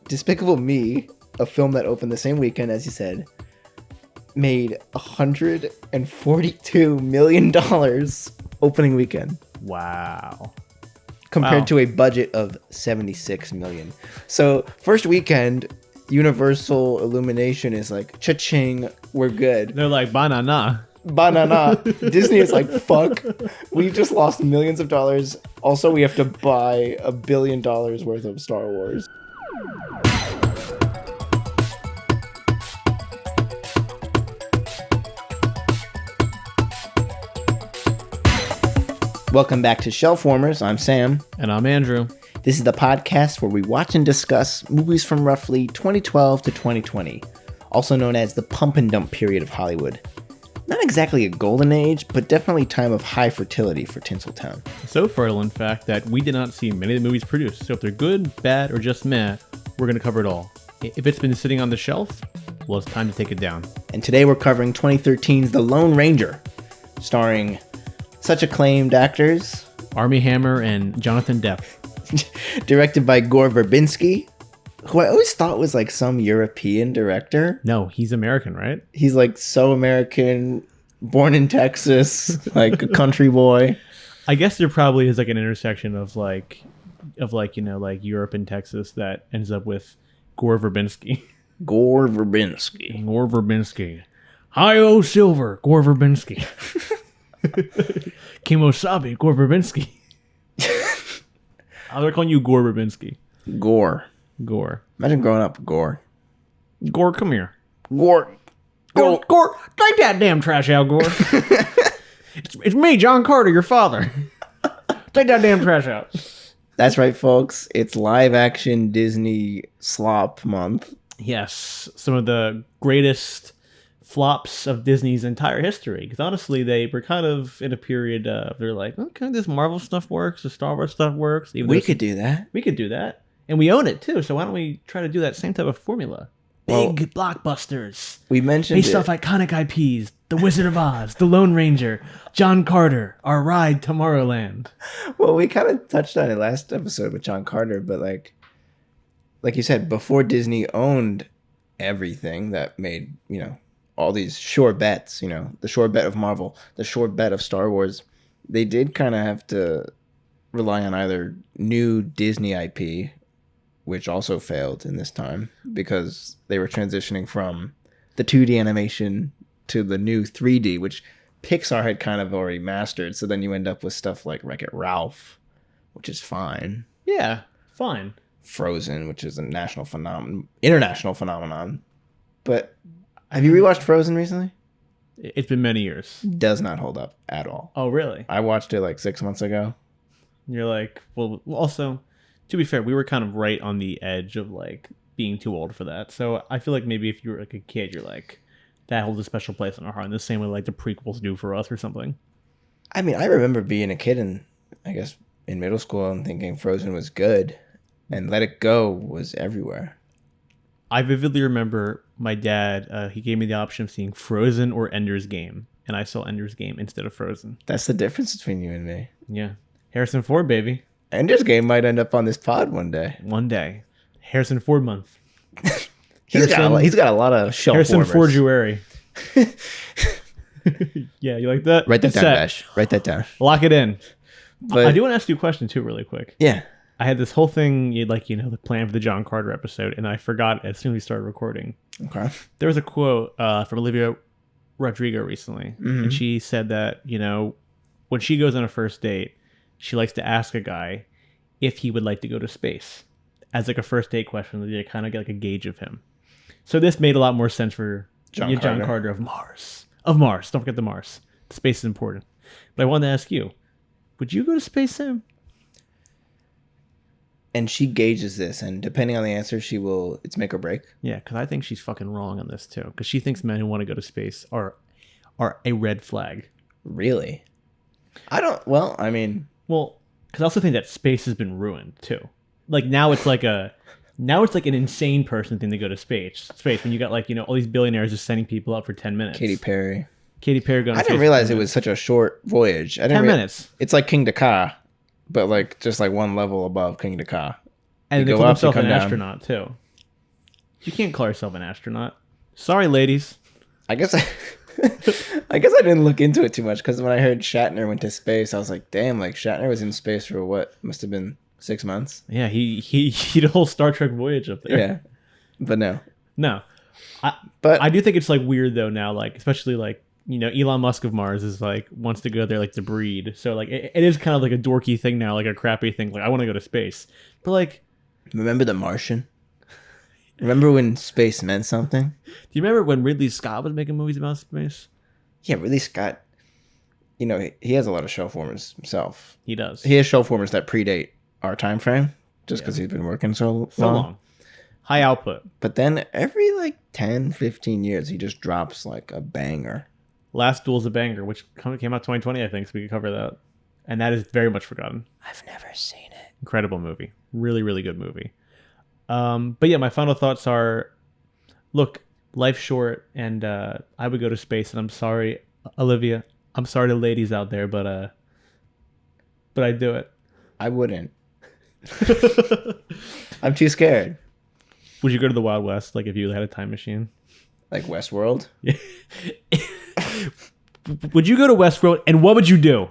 Despicable Me, a film that opened the same weekend, as you said, made $142 million opening weekend. Wow. Compared to a budget of $76 million. So, first weekend, Universal Illumination is like, cha-ching, we're good. They're like, banana. Banana. Disney is like, fuck, we just lost millions of dollars. Also, we have to buy $1 billion worth of Star Wars. Welcome back to Shelf Warmers. I'm Sam. And I'm Andrew. This is the podcast where we watch and discuss movies from roughly 2012 to 2020, also known as the pump and dump period of Hollywood. Not exactly a golden age, but definitely time of high fertility for Tinseltown. So fertile, in fact, that we did not see many of the movies produced. So if they're good, bad, or just meh, we're going to cover it all. If it's been sitting on the shelf, well, it's time to take it down. And today we're covering 2013's The Lone Ranger, starring such acclaimed actors. Armie Hammer and Jonathan Depp. Directed by Gore Verbinski, who I always thought was like some European director. No, he's American, right? He's like so American, born in Texas, like a country boy. I guess there probably is like an intersection of like Europe and Texas that ends up with Gore Verbinski. Gore Verbinski. Gore Verbinski. Hi-oh Silver, Gore Verbinski. Kimosabe, Gore Verbinski. They're calling you Gore Verbinski. Gore. Imagine growing up with Gore. Gore, come here. Gore, take that damn trash out, Gore. it's me, John Carter, your father. Take that damn trash out. That's right, folks. It's live action Disney slop month. Yes, some of the greatest flops of Disney's entire history. Because honestly, they were kind of in a period of, they're like, okay, this Marvel stuff works, the Star Wars stuff works. We could do that. We could do that. And we own it too, so why don't we try to do that same type of formula? Big blockbusters. We mentioned based off iconic IPs. The Wizard of Oz, The Lone Ranger, John Carter, Our Ride Tomorrowland. Well, we kind of touched on it last episode with John Carter, but like you said, before Disney owned everything that made, all these sure bets, the sure bet of Marvel, the sure bet of Star Wars, they did kind of have to rely on either new Disney IP, which also failed in this time because they were transitioning from the 2D animation to the new 3D, which Pixar had kind of already mastered. So then you end up with stuff like Wreck-It Ralph, which is fine. Yeah, fine. Frozen, which is a international phenomenon. But have you rewatched Frozen recently? It's been many years. Does not hold up at all. Oh, really? I watched it like 6 months ago. You're like, well, also, to be fair, we were kind of right on the edge of like being too old for that. So I feel like maybe if you were like a kid, you're like, that holds a special place in our heart in the same way like the prequels do for us or something. I mean, I remember being a kid and I guess in middle school and thinking Frozen was good and Let It Go was everywhere. I vividly remember my dad, he gave me the option of seeing Frozen or Ender's Game. And I saw Ender's Game instead of Frozen. That's the difference between you and me. Yeah. Harrison Ford, baby. Ender's Game might end up on this pod one day. One day. Harrison Ford month. He's got a lot of shelf Harrison warmers. Forduary. Yeah, you like that? Write that down, Bash. Write that down. Lock it in. But I do want to ask you a question too, really quick. Yeah. I had this whole thing, the plan for the John Carter episode, and I forgot as soon as we started recording. Okay. There was a quote from Olivia Rodrigo recently, and she said that, when she goes on a first date, she likes to ask a guy if he would like to go to space as like a first date question to kind of get like a gauge of him. So this made a lot more sense for John Carter of Mars. Of Mars. Don't forget the Mars. Space is important. But I wanted to ask you, would you go to space, Sam? And she gauges this, and depending on the answer, it's make or break. Yeah, because I think she's fucking wrong on this too. Because she thinks men who want to go to space are a red flag. Really? Well, because I also think that space has been ruined too. Like now it's like an insane person thing to go to space when you got all these billionaires just sending people out for 10 minutes. Katy Perry going. I didn't realize it was such a short voyage. 10 minutes. It's like King Dakar, but like just like one level above King Dakar. And they call themselves an astronaut too. You can't call yourself an astronaut. Sorry, ladies. I guess I guess I didn't look into it too much because when I heard Shatner went to space, I was like, damn, like Shatner was in space for what must have been 6 months. Yeah, he did a whole Star Trek voyage up there. Yeah, but no. But I do think it's like weird though now, like especially like Elon Musk of Mars is like wants to go there like to breed. So like it is kind of like a dorky thing now, like a crappy thing. Like I want to go to space, but like remember The Martian? Remember when space meant something? Do you remember when Ridley Scott was making movies about space? Yeah, Ridley Scott. He has a lot of show formers himself. He does. He has show formers that predate our time frame, just because he's been working so long. High output. But then every like 10, 15 years, he just drops like a banger. Last Duel's a banger, which came out 2020, I think, so we could cover that. And that is very much forgotten. I've never seen it. Incredible movie. Really, really good movie. But yeah, my final thoughts are, look, life's short, and I would go to space, and I'm sorry, Olivia. I'm sorry to ladies out there, but I'd do it. I wouldn't. I'm too scared. Would you go to the Wild West, like if you had a time machine? Like Westworld? Yeah. Would you go to Westworld, and what would you do?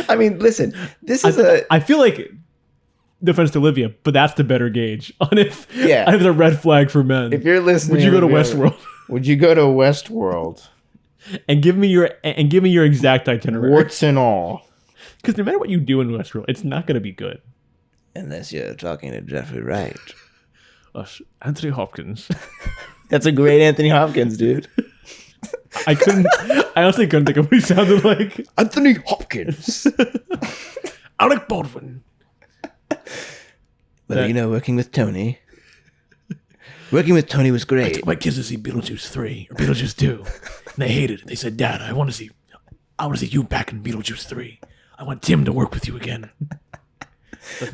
I mean, listen, I feel like, no offense to Olivia, but that's the better gauge on if I have the red flag for men. If you're listening, would you go to Westworld? Would you go to Westworld? And give me your exact itinerary. Warts and all. Because no matter what you do in Westworld, it's not going to be good. Unless you're talking to Jeffrey Wright. Anthony Hopkins. That's a great Anthony Hopkins, dude. I honestly couldn't think of what he sounded like. Anthony Hopkins. Alec Baldwin. Well, working with Tony. Working with Tony was great. I took my kids to see Beetlejuice 3 or Beetlejuice 2. And they hated it. They said, Dad, I want to see you back in Beetlejuice 3. I want Tim to work with you again.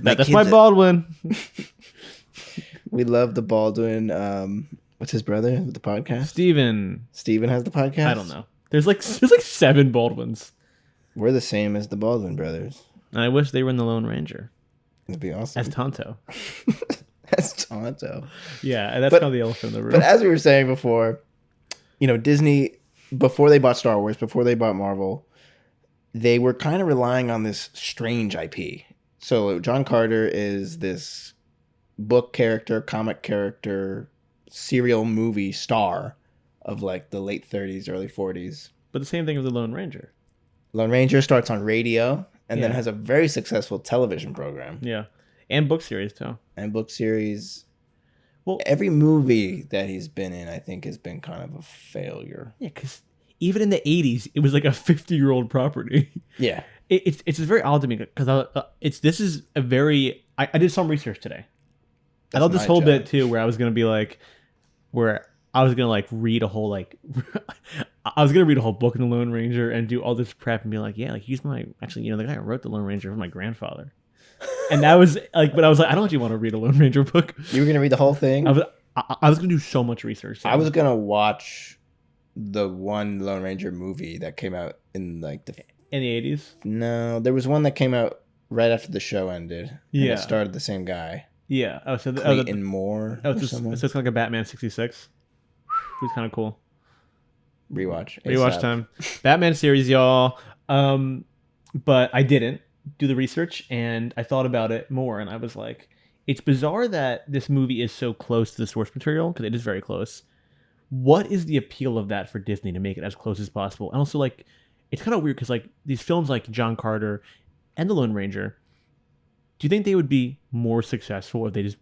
That's my Baldwin. We love the Baldwin. What's his brother with the podcast? Steven. Steven has the podcast? I don't know. There's like 7 Baldwins. We're the same as the Baldwin brothers. I wish they were in the Lone Ranger. That'd be awesome. As Tonto. As Tonto. Yeah, and that's kind of the elephant in the room. But as we were saying before, Disney, before they bought Star Wars, before they bought Marvel, they were kind of relying on this strange IP. So John Carter is this book character, comic character, serial movie star of like the late 30s, early 40s. But the same thing with the Lone Ranger. Lone Ranger starts on radio and then has a very successful television program. Yeah. And book series too. And book series. Well, every movie that he's been in, I think, has been kind of a failure. Yeah, because even in the 80s, it was like a 50-year-old property. Yeah. It's very odd to me because this is a very... I did some research today. I thought this whole bit too where I was going to be like... Where I was going to like read a whole like... I was going to read a whole book in the Lone Ranger and do all this prep and be like, yeah, like he's my... Actually, the guy who wrote the Lone Ranger was my grandfather. And that was like... But I was like, I don't actually want to read a Lone Ranger book. You were going to read the whole thing? I was going to do so much research. So. I was going to watch the one Lone Ranger movie that came out in like the... In the 80s? No, there was one that came out right after the show ended. Yeah. And it starred the same guy. Yeah. Oh, so Clayton Moore. Oh, so it's kind of like a Batman 66. Who's kind of cool. Rewatch time. Batman series, y'all. But I didn't do the research, and I thought about it more, and I was like, it's bizarre that this movie is so close to the source material, because it is very close. What is the appeal of that for Disney to make it as close as possible? And also, like, it's kind of weird because like these films like John Carter and The Lone Ranger, do you think they would be more successful if they just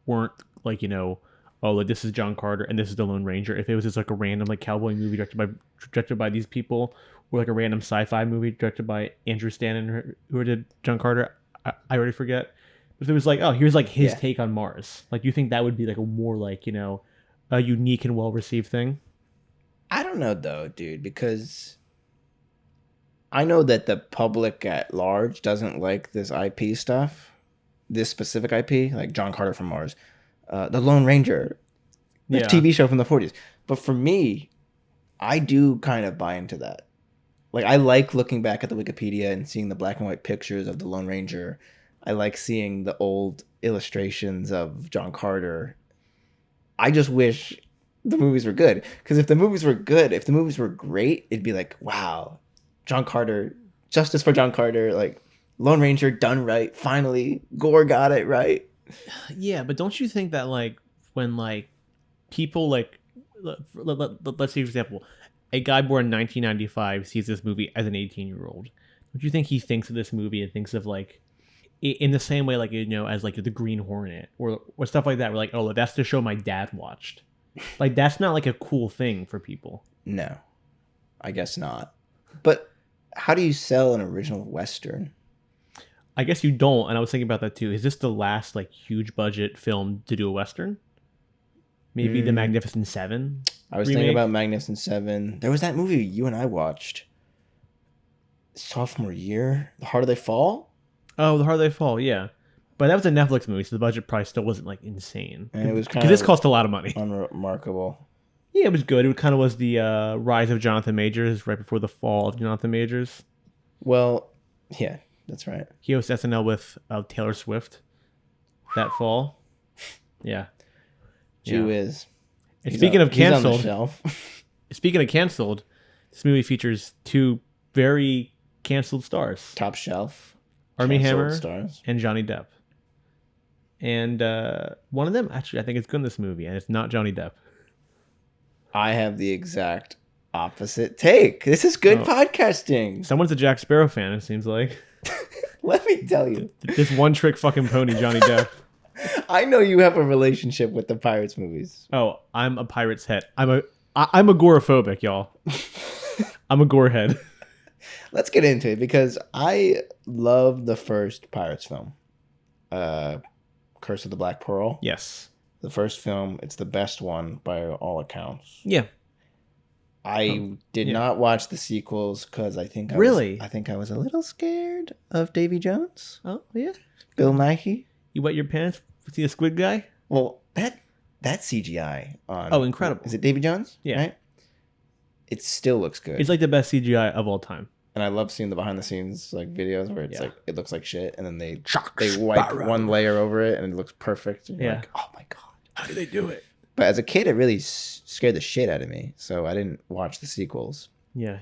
weren't like, oh, like this is John Carter and this is The Lone Ranger? If it was just like a random like cowboy movie directed by these people, or like a random sci-fi movie directed by Andrew Stanton, who did John Carter, I already forget. If it was like, oh, here's like his take on Mars, like you think that would be like a more like a unique and well received thing? I don't know though, dude, because I know that the public at large doesn't like this IP stuff, this specific IP, like John Carter from Mars, The Lone Ranger, the TV show from the 40s. But for me, I do kind of buy into that. Like, I like looking back at the Wikipedia and seeing the black and white pictures of the Lone Ranger. I like seeing the old illustrations of John Carter. I just wish the movies were good. Because if the movies were good, if the movies were great, it'd be like, wow, John Carter, justice for John Carter, like Lone Ranger done right. Finally, Gore got it right. Yeah, but don't you think that like when like people like let's say for example, a guy born in 1995 sees this movie as an 18-year-old. Don't you think he thinks of this movie and thinks of like in the same way like as like the Green Hornet or stuff like that? We're like, oh, that's the show my dad watched. Like that's not like a cool thing for people. No, I guess not. But how do you sell an original Western? I guess you don't, and I was thinking about that too. Is this the last like huge budget film to do a Western? Maybe the Magnificent Seven. I was thinking about Magnificent Seven. There was that movie you and I watched sophomore year, The Harder They Fall. Oh, The Harder They Fall, yeah. But that was a Netflix movie, so the budget probably still wasn't like insane. And it was kind because this cost a lot of money. Unremarkable. Yeah, it was good. It kind of was the rise of Jonathan Majors right before the fall of Jonathan Majors. Well, yeah, that's right. He hosted SNL with Taylor Swift that fall. Yeah. Gee whiz. And speaking of canceled, he's on the shelf. This movie features two very canceled stars. Top shelf. Armie Hammer stars. And Johnny Depp. And one of them, actually, I think it's good in this movie, and it's not Johnny Depp. I have the exact opposite take. This is good podcasting. Someone's a Jack Sparrow fan, it seems like. Let me tell you. This one-trick fucking pony, Johnny Depp. I know you have a relationship with the Pirates movies. Oh, I'm a Pirates head. I'm agoraphobic, y'all. I'm a gore head. Let's get into it because I love the first Pirates film. Curse of the Black Pearl. Yes. The first film, it's the best one by all accounts. Yeah. I did not watch the sequels because I think I was a little scared of Davy Jones. Oh, yeah. Bill Nighy. You wet your pants? See a squid guy? Well, that CGI on... Oh, incredible. Is it Davy Jones? Yeah. Right? It still looks good. It's like the best CGI of all time. And I love seeing the behind the scenes like videos where it's like it looks like shit, and then they wipe one layer over it, and it looks perfect. And you're like, oh my god, how did they do it? But as a kid, it really scared the shit out of me, so I didn't watch the sequels. Yeah,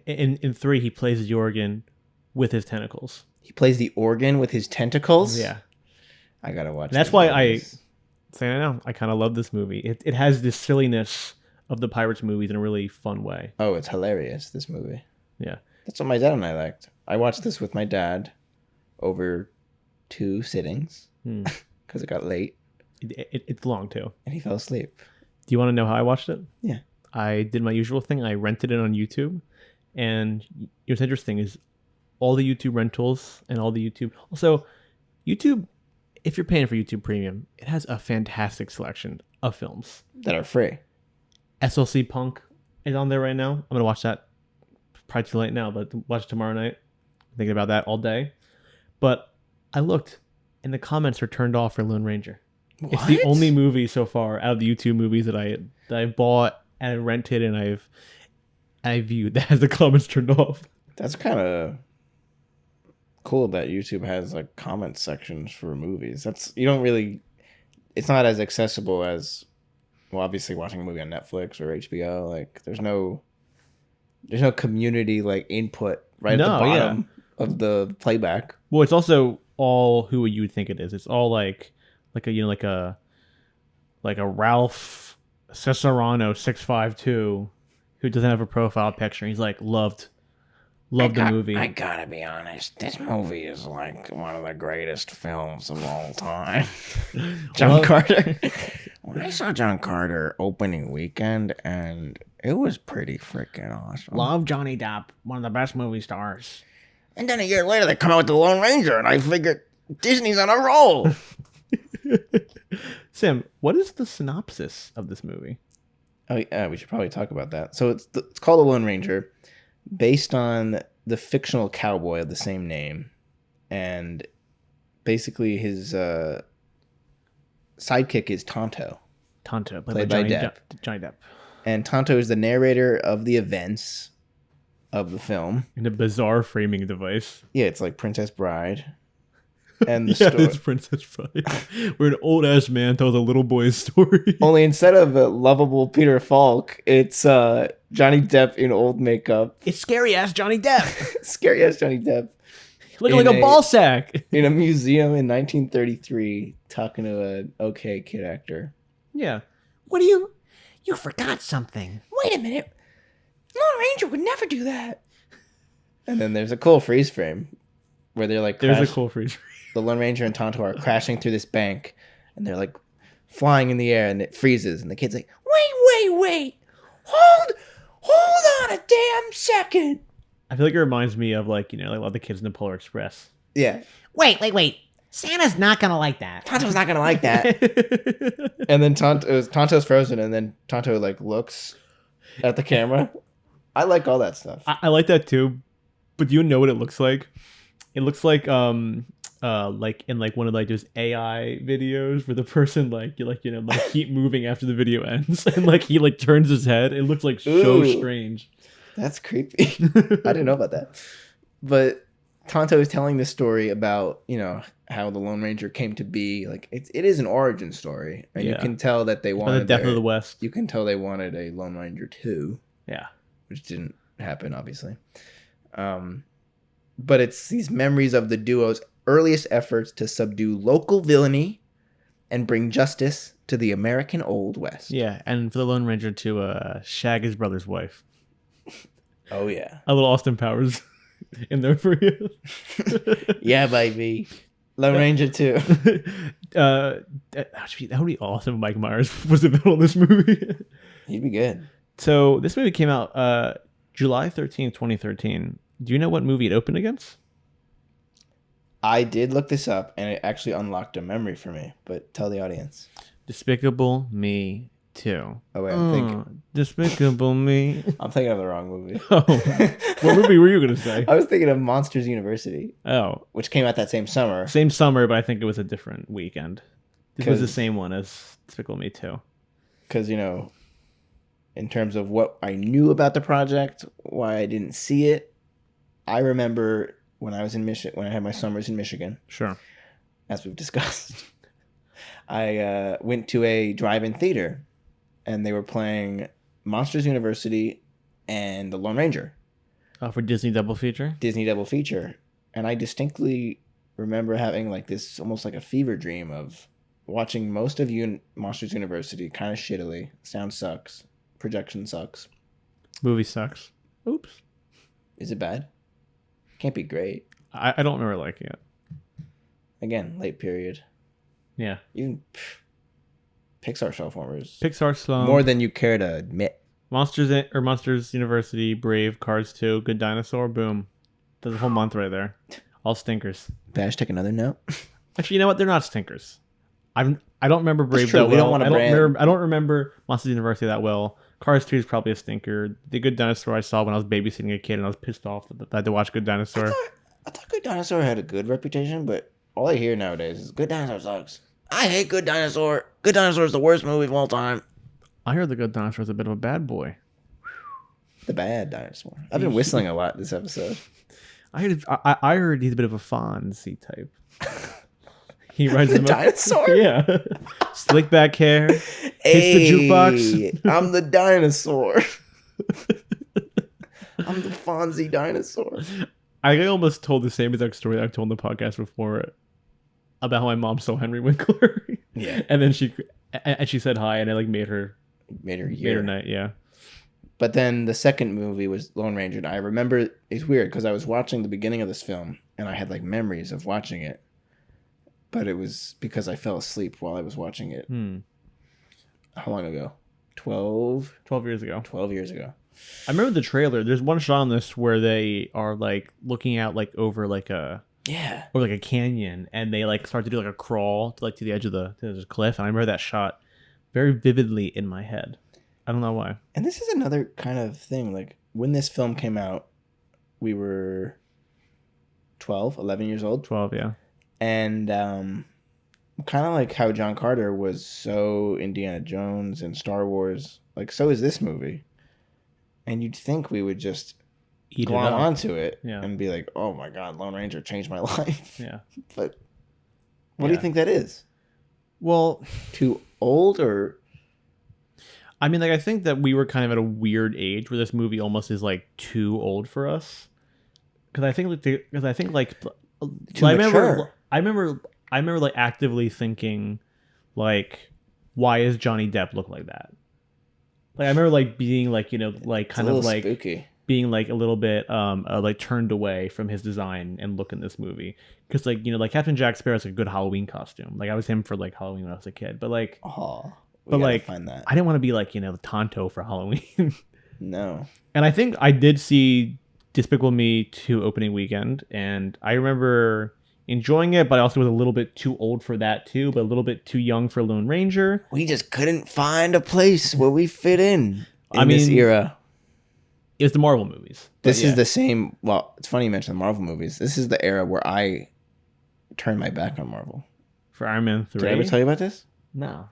in 3 he plays the organ with his tentacles. He plays the organ with his tentacles. Yeah, I gotta watch. That's why I kind of love this movie. It has this silliness of the Pirates movies in a really fun way. Oh, it's hilarious, this movie. Yeah. That's what my dad and I liked. I watched this with my dad over 2 sittings because it got late. It's long too. And he fell asleep. Do you want to know how I watched it? Yeah. I did my usual thing. I rented it on YouTube. And what's interesting is all the YouTube rentals and all the YouTube... Also, YouTube, if you're paying for YouTube Premium, it has a fantastic selection of films. That are free. SLC Punk is on there right now. I'm going to watch that. Probably too late now, but watch it tomorrow night. I'm thinking about that all day. But I looked, and the comments are turned off for Lone Ranger. What? It's the only movie so far out of the YouTube movies that I bought and rented and I viewed that has the comments turned off. That's kind of cool that YouTube has like comment sections for movies. It's not as accessible as, well, obviously watching a movie on Netflix or HBO. Like there's no community like input at the bottom of the playback. Well, it's also all who you would think it is. It's all like a Ralph Cesarano 652 who doesn't have a profile picture. He's like loved the movie. I gotta be honest, this movie is like one of the greatest films of all time. John Carter. When I saw John Carter opening weekend, and it was pretty freaking awesome. Love Johnny Depp, one of the best movie stars. And then a year later, they come out with The Lone Ranger, and I figured Disney's on a roll. Sam, what is the synopsis of this movie? Oh yeah, we should probably talk about that. So it's called The Lone Ranger, based on the fictional cowboy of the same name, and basically his sidekick is Tonto. Tonto, played by Johnny Depp. And Tonto is the narrator of the events of the film. In a bizarre framing device. Yeah, it's like Princess Bride. And the Yeah, story. it's Princess Bride. Where an old ass man tells a little boy's story. Only instead of a lovable Peter Falk, it's Johnny Depp in old makeup. It's scary ass Johnny Depp. Scary ass Johnny Depp. Looking like a ball sack. In a museum in 1933, talking to an okay kid actor. Yeah. What do you... You forgot something. Wait a minute. Lone Ranger would never do that. And then there's a cool freeze frame where they're like... There's a cool freeze frame. The Lone Ranger and Tonto are crashing through this bank, and they're like flying in the air, and it freezes, and the kid's like, wait. Hold on a damn second. I feel like it reminds me of like, you know, like a lot of the kids in the Polar Express. Yeah. Wait. Santa's not gonna like that. Tonto's not gonna like that. And then Tonto's frozen, and then Tonto like looks at the camera. I like all that stuff. I like that too, but do you know what it looks like? It looks like in like one of like those AI videos where the person like keep moving after the video ends, and like he like turns his head. It looks like so strange. That's creepy. I didn't know about that. But Tonto is telling this story about, you know, how the Lone Ranger came to be. Like it is an origin story, and you can tell that they wanted the Death of the West. You can tell they wanted a Lone Ranger 2. Yeah, which didn't happen, obviously. But it's these memories of the duo's earliest efforts to subdue local villainy and bring justice to the American Old West. Yeah, and for the Lone Ranger to shag his brother's wife. Oh yeah, a little Austin Powers in there for you. Yeah, baby. Lone Ranger 2. That would be awesome if Mike Myers was the villain in this movie. He'd be good. So this movie came out July 13th, 2013. Do you know what movie it opened against? I did look this up, and it actually unlocked a memory for me. But tell the audience. Despicable Me 2. Oh wait, I'm thinking. Despicable Me. I'm thinking of the wrong movie. Oh, what movie were you gonna say? I was thinking of Monsters University. Oh, which came out that same summer. Same summer, but I think it was a different weekend. This was the same one as Despicable Me 2. Because, you know, in terms of what I knew about the project, why I didn't see it, I remember when I was in Michigan, when I had my summers in Michigan. Sure. As we've discussed, I went to a drive-in theater, and they were playing Monsters University and The Lone Ranger. Oh, for Disney Double Feature? Disney Double Feature. And I distinctly remember having like this, almost like a fever dream of watching most of Monsters University kind of shittily. Sound sucks. Projection sucks. Movie sucks. Oops. Is it bad? Can't be great. I don't remember liking it. Again, late period. Yeah. Even Pixar Shelfwarmers. Pixar slow. More than you care to admit. Monsters University, Brave, Cars 2, Good Dinosaur, boom. There's a whole month right there. All stinkers. Bash, take another note. Actually, you know what? They're not stinkers. I don't remember Brave that well. We don't want to I don't remember Monsters University that well. Cars 2 is probably a stinker. The Good Dinosaur I saw when I was babysitting a kid, and I was pissed off that I had to watch Good Dinosaur. I thought Good Dinosaur had a good reputation, but all I hear nowadays is Good Dinosaur sucks. I hate Good Dinosaur. Good Dinosaur is the worst movie of all time. I heard the Good Dinosaur is a bit of a bad boy. The bad dinosaur. I've been whistling a lot this episode. I heard he's a bit of a Fonzie type. He rides the dinosaur? Yeah. Slick back hair. Hits the jukebox. I'm the dinosaur. I'm the Fonzie dinosaur. I almost told the same exact story that I've told in the podcast before about how my mom saw Henry Winkler. Yeah. And then she said hi, and I like made her night, yeah. But then the second movie was Lone Ranger, and I remember, it's weird because I was watching the beginning of this film, and I had like memories of watching it. But it was because I fell asleep while I was watching it. How long ago? 12 years ago. 12 years ago. I remember the trailer. There's one shot on this where they are like looking out like over like a canyon, and they like start to do like a crawl to the edge of the cliff. And I remember that shot very vividly in my head. I don't know why. And this is another kind of thing. Like when this film came out, we were 11 years old. 12, yeah. And kind of like how John Carter was so Indiana Jones and Star Wars, like so is this movie. And you'd think we would just glom onto it and be like, oh my God, Lone Ranger changed my life. Yeah. But What do you think that is? Well, Too old or? I mean, like, I think that we were kind of at a weird age where this movie almost is like too old for us. Because I think like Too I mature. remember like actively thinking like, why is Johnny Depp look like that? Like I remember like being like, you know, like It's kind a of little like spooky. being like a little bit like turned away from his design and look in this movie, because like, you know, like Captain Jack Sparrow's a good Halloween costume. Like I was him for like Halloween when I was a kid, but like Oh, we but gotta like find that. I didn't want to be like, you know, the Tonto for Halloween. No. And I think I did see Despicable Me 2 opening weekend, and I remember enjoying it, but I also was a little bit too old for that too, but a little bit too young for Lone Ranger. We just couldn't find a place where we fit in I this mean, era. It's the Marvel movies. This is the same. Well, it's funny you mention the Marvel movies. This is the era where I turned my back on Marvel. For Iron Man 3. Did I ever tell you about this? No.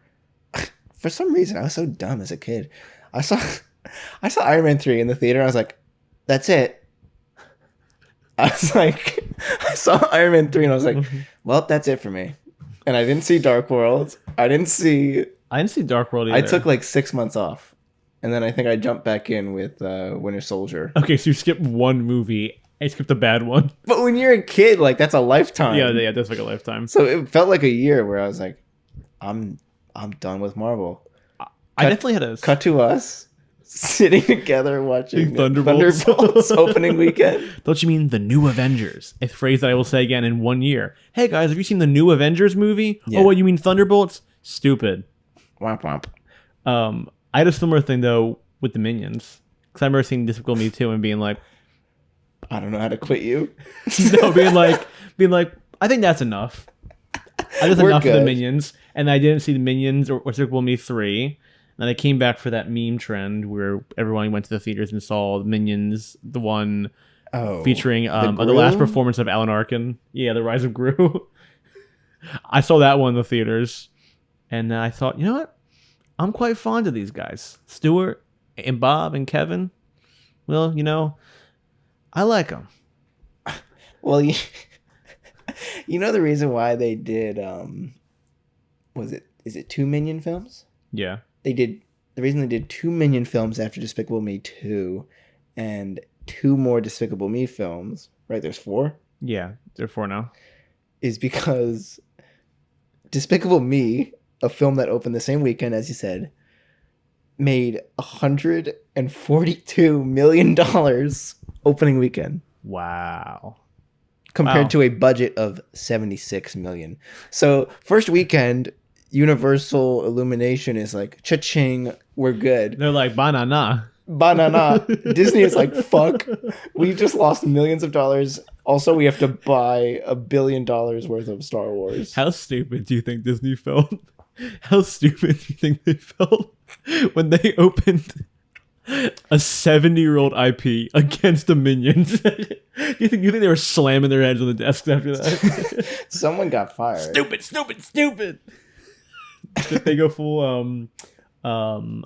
For some reason, I was so dumb as a kid. I saw Iron Man 3 in the theater. I was like, that's it. I was like, I saw Iron Man 3 and I was like, well, that's it for me. And I didn't see Dark World. I didn't see Dark World either. I took like 6 months off. And then I think I jumped back in with Winter Soldier. Okay, so you skipped one movie. I skipped a bad one. But when you're a kid, like that's a lifetime. Yeah, that's like a lifetime. So it felt like a year where I was like, I'm done with Marvel. I definitely had a Cut to us sitting together watching Thunderbolts. Thunderbolts opening weekend. Don't you mean the new Avengers? A phrase that I will say again in 1 year. Hey guys, have you seen the new Avengers movie? Yeah. Oh, what, you mean Thunderbolts? Stupid. Womp womp. I had a similar thing though with the Minions, because I remember seeing Despicable Me 2 and being like, I don't know how to quit you. no, being like, I think that's enough. That's We're enough for the good. Minions. And I didn't see the Minions or Despicable Me 3. And I came back for that meme trend where everyone went to the theaters and saw the Minions, the one featuring the last Gru? performance of Alan Arkin. Yeah, The Rise of Gru. I saw that one in the theaters. And I thought, you know what? I'm quite fond of these guys. Stuart and Bob and Kevin. Well, you know, I like them. Well, you know the reason why they did is it 2 Minion films? Yeah. The reason they did 2 Minion films after Despicable Me 2 and 2 more Despicable Me films, right? There's 4? Yeah, there are 4 now. Is because Despicable Me, a film that opened the same weekend as you said, made $142 million opening weekend. Wow. Compared to a budget of $76 million. So first weekend, Universal Illumination is like, cha-ching, we're good. They're like, banana. Banana. Disney is like, fuck, we just lost millions of dollars. Also, we have to buy $1 billion worth of Star Wars. How stupid do you think Disney felt? How stupid do you think they felt when they opened a 70-year-old IP against the Minions? you think they were slamming their heads on the desks after that? Someone got fired. Stupid. Did they go full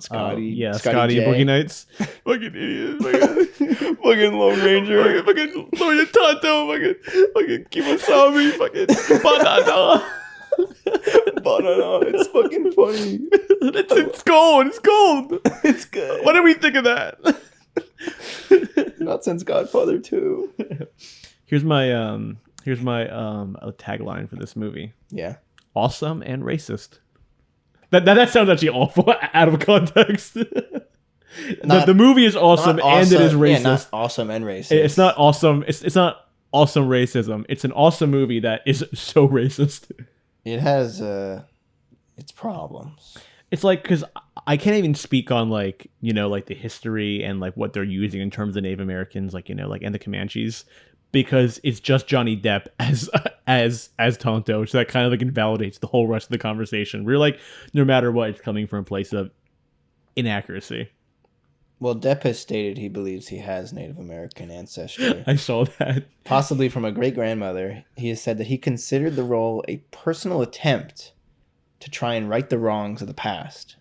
Scotty. Scotty and J. Boogie Nights. Fucking idiots. Fucking Lone Ranger. Fucking Lord Tonto. Fucking Kimasabi. Fucking Banana. Banana. It's fucking funny. It's gold. It's good. What did we think of that? Not since Godfather 2. Here's my tagline for this movie. Yeah. Awesome and racist. That sounds actually awful out of context. The movie is awesome, and it is racist. Yeah, not awesome and racist. It's not awesome. It's not awesome racism. It's an awesome movie that is so racist. It has its problems. It's like, because I can't even speak on like, you know, like the history and like what they're using in terms of Native Americans, like, you know, like, and the Comanches, because it's just Johnny Depp as Tonto, so that kind of like invalidates the whole rest of the conversation. We're like, no matter what, it's coming from a place of inaccuracy. Well, Depp has stated he believes he has Native American ancestry. I saw that. Possibly from a great-grandmother. He has said that he considered the role a personal attempt to try and right the wrongs of the past,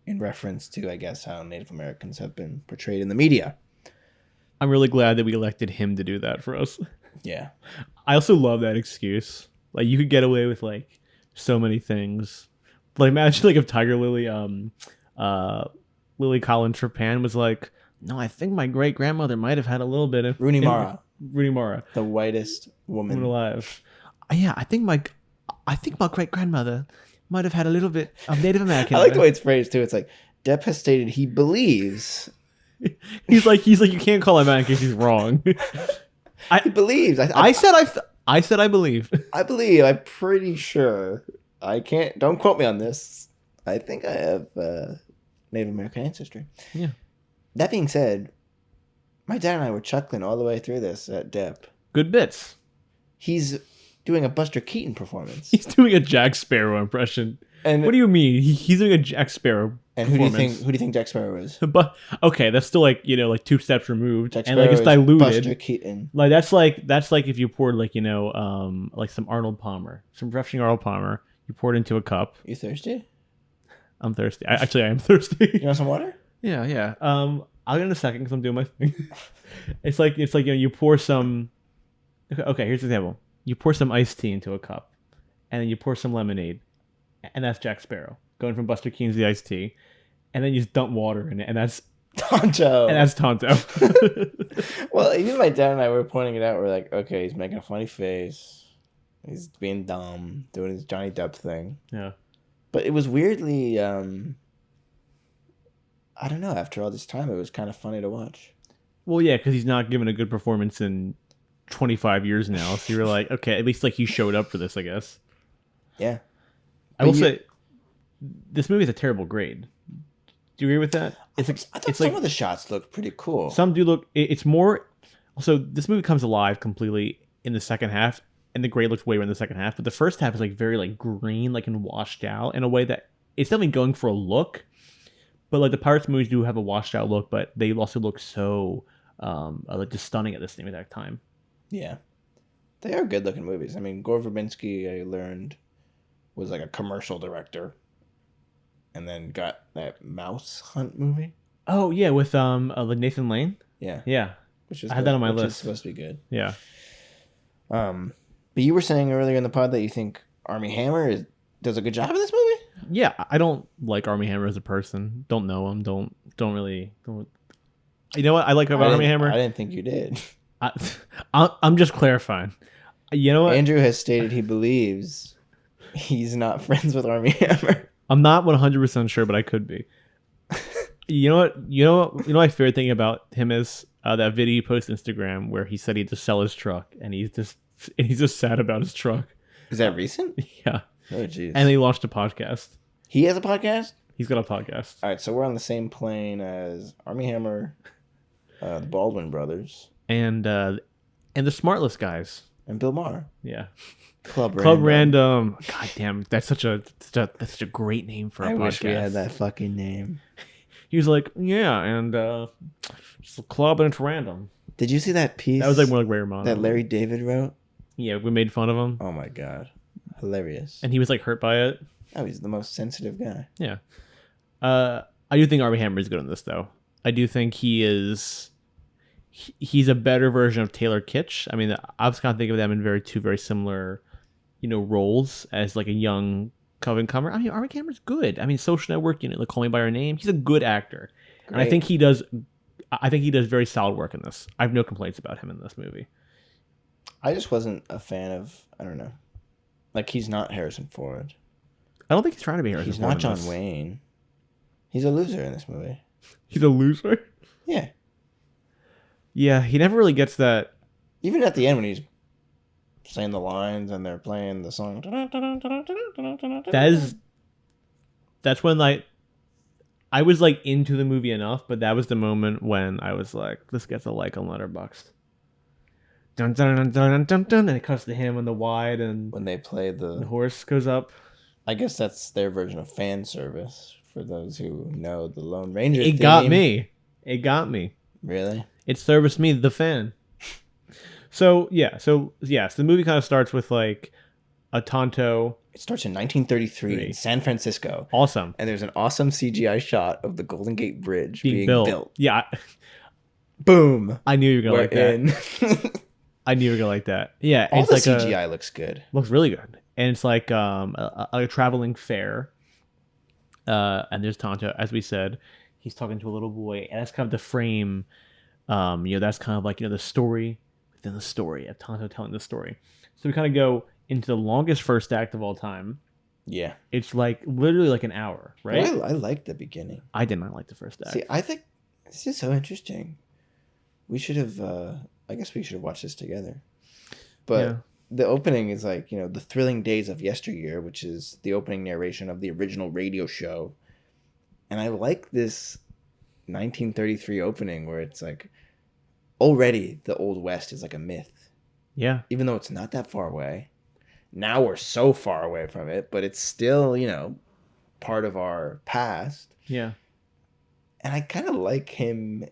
in reference to, I guess, how Native Americans have been portrayed in the media. I'm really glad that we elected him to do that for us. Yeah. I also love that excuse. Like, you could get away with like so many things. Like imagine like if Tiger Lily, Lily Collins Chopin was like, no, I think my great grandmother might have had a little bit of Rooney Mara, Rooney Mara, the whitest woman alive. Yeah, I think my great grandmother might have had a little bit of Native American. I like the way it's phrased too. It's like Depp has stated he believes. he's like you can't call him out in case he's wrong. He believes. I said I believe. I believe. I'm pretty sure. I can't. Don't quote me on this. I think I have Native American ancestry. Yeah. That being said, my dad and I were chuckling all the way through this at Depp. Good bits. He's doing a Buster Keaton performance. He's doing a Jack Sparrow impression. And what do you mean? He's doing a Jack Sparrow. And who do you think Jack Sparrow is? But okay, that's still like like 2 steps removed, Jack and like it's diluted. Buster Keaton. Like that's like if you poured like like some Arnold Palmer, some refreshing Arnold Palmer. You pour it into a cup. You thirsty? I'm thirsty. I am thirsty. You want some water? Yeah. I'll get in a second because I'm doing my thing. It's like you pour some. Okay, here's an example. You pour some iced tea into a cup, and then you pour some lemonade, and that's Jack Sparrow going from Buster Keaton's the iced tea, and then you just dump water in it, and that's Tonto. And that's Tonto. Well, even my dad and I were pointing it out. We're like, okay, he's making a funny face. He's being dumb, doing his Johnny Depp thing. Yeah. But it was weirdly, I don't know, after all this time, it was kind of funny to watch. Well, yeah, because he's not given a good performance in 25 years now. So you're like, okay, at least like he showed up for this, I guess. Yeah. I will say, this movie is a terrible grade. Do you agree with that? I thought some of the shots look pretty cool. Some do look. It's more. Also, this movie comes alive completely in the second half, and the grade looks way better in the second half. But the first half is like very like green, like and washed out in a way that it's definitely going for a look. But like the Pirates movies do have a washed out look, but they also look so like just stunning at the same exact time. Yeah, they are good looking movies. I mean, Gore Verbinski, I learned, was like a commercial director. And then got that Mouse Hunt movie. Oh yeah, with like Nathan Lane. Yeah, yeah. I had that on my list. It's supposed to be good. Yeah. But you were saying earlier in the pod that you think Armie Hammer does a good job in this movie. Yeah, I don't like Armie Hammer as a person. Don't know him. Don't really. You know what I like about Armie Hammer? I didn't think you did. I'm just clarifying. You know what? Andrew has stated he believes he's not friends with Armie Hammer. I'm not 100% sure, but I could be. You know what? My favorite thing about him is that video he posted Instagram where he said he'd just sell his truck, and he's just sad about his truck. Is that recent? Yeah. Oh jeez. And he launched a podcast. He has a podcast? He's got a podcast. All right, so we're on the same plane as Armie Hammer, the Baldwin brothers, and the Smartless guys, and Bill Maher. Yeah. Club Random. God damn, that's such a great name for a podcast. I wish we had that fucking name. He was like, yeah, and it's a club and it's random. Did you see that piece? That was like more like Ray Romano. That Larry David wrote? Yeah, we made fun of him. Oh my god. Hilarious. And he was like hurt by it. Oh, he's the most sensitive guy. Yeah. I do think Armie Hammer is good in this though. I do think he's a better version of Taylor Kitsch. I mean, I was kind of thinking of them in two very similar, roles as like a young comer. I mean, Armie Hammer's good. I mean, Social Network, like Call Me by Your Name. He's a good actor, Great. And I think he does very solid work in this. I have no complaints about him in this movie. I just wasn't a fan of. I don't know. Like he's not Harrison Ford. I don't think he's trying to be Harrison Ford. He's not John Wayne. He's a loser in this movie. He's a loser? Yeah. Yeah, he never really gets that. Even at the end when he's saying the lines and they're playing the song. That's when I was like into the movie enough, but that was the moment when I was like, this gets a like on Letterboxd. Dun dun dun dun dun dun, and it cuts to him on the wide, and when they play the horse goes up. I guess that's their version of fan service for those who know the Lone Ranger. It got me. Really? It serviced me, the fan. So the movie kind of starts with like a Tonto. It starts in 1933 in San Francisco. Awesome. And there's an awesome CGI shot of the Golden Gate Bridge being built. Yeah. Boom. I knew you were gonna like that. I knew you were gonna like that. Yeah. All the CGI looks good. Looks really good. and it's like a traveling fair. And there's Tonto, as we said, he's talking to a little boy, and that's kind of the frame. That's kind of like the story within the story of Tonto telling the story. So we kind of go into the longest first act of all time. Yeah. It's like literally like an hour, right? I like the beginning. I did not like the first act. See, I think this is so interesting. We should have. I guess we should have watched this together. But the opening is like the thrilling days of yesteryear, which is the opening narration of the original radio show, and I like this 1933 opening where it's like already the Old West is like a myth. Yeah. Even though it's not that far away. Now we're so far away from it, but it's still, part of our past. Yeah. And I kind of like him.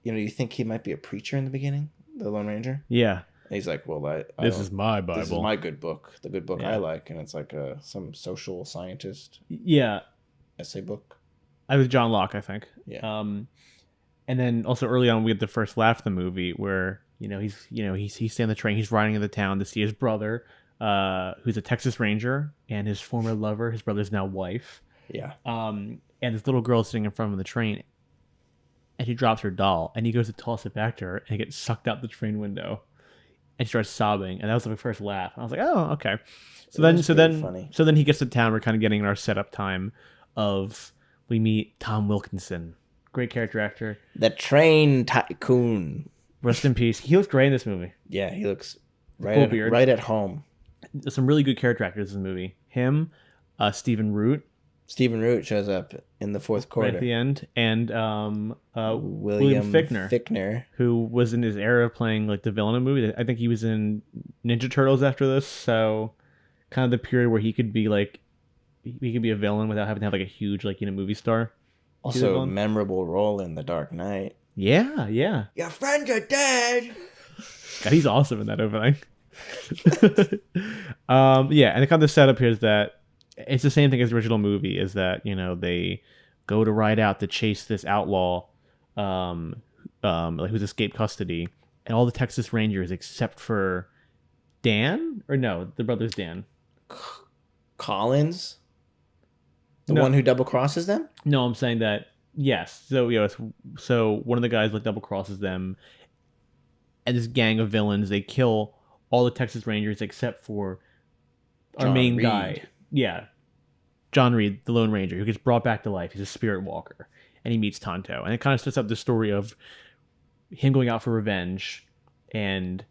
You think he might be a preacher in the beginning, the Lone Ranger? Yeah. And he's like, well, this is my Bible. This is my good book, the good book I like. And it's like some social scientist essay book. I was John Locke, I think. Yeah. And then also early on, we get the first laugh of the movie where, he's staying on the train. He's riding into town to see his brother, who's a Texas Ranger, and his former lover, his brother's now wife. Yeah. And this little girl is sitting in front of the train, and she drops her doll, and he goes to toss it back to her, and it gets sucked out the train window, and she starts sobbing, and that was the first laugh. And I was like, oh, okay. So then he gets to town. We're kind of getting our setup time of we meet Tom Wilkinson, great character actor, the train tycoon. Rest in peace. He looks great in this movie. Yeah, he looks right at home. There's some really good character actors in the movie. Him, Stephen Root. Stephen Root shows up in the fourth quarter. Right at the end. And William Fichtner, who was in his era playing like the villain of the movie. I think he was in Ninja Turtles after this. So kind of the period where he could be like, he could be a villain without having to have like a huge movie star. Also a memorable role in The Dark Knight. Yeah, yeah. Your friends are dead. God, he's awesome in that opening. And the kind of setup here is that it's the same thing as the original movie, is that they go to ride out to chase this outlaw who's escaped custody, and all the Texas Rangers except for Dan, or no, the brother's Dan, Collins, the one who double crosses them. No, I'm saying that yes. So one of the guys double crosses them, and this gang of villains, they kill all the Texas Rangers except for our main guy. Yeah. John Reed, the Lone Ranger, who gets brought back to life. He's a spirit walker. And he meets Tonto. And it kind of sets up the story of him going out for revenge and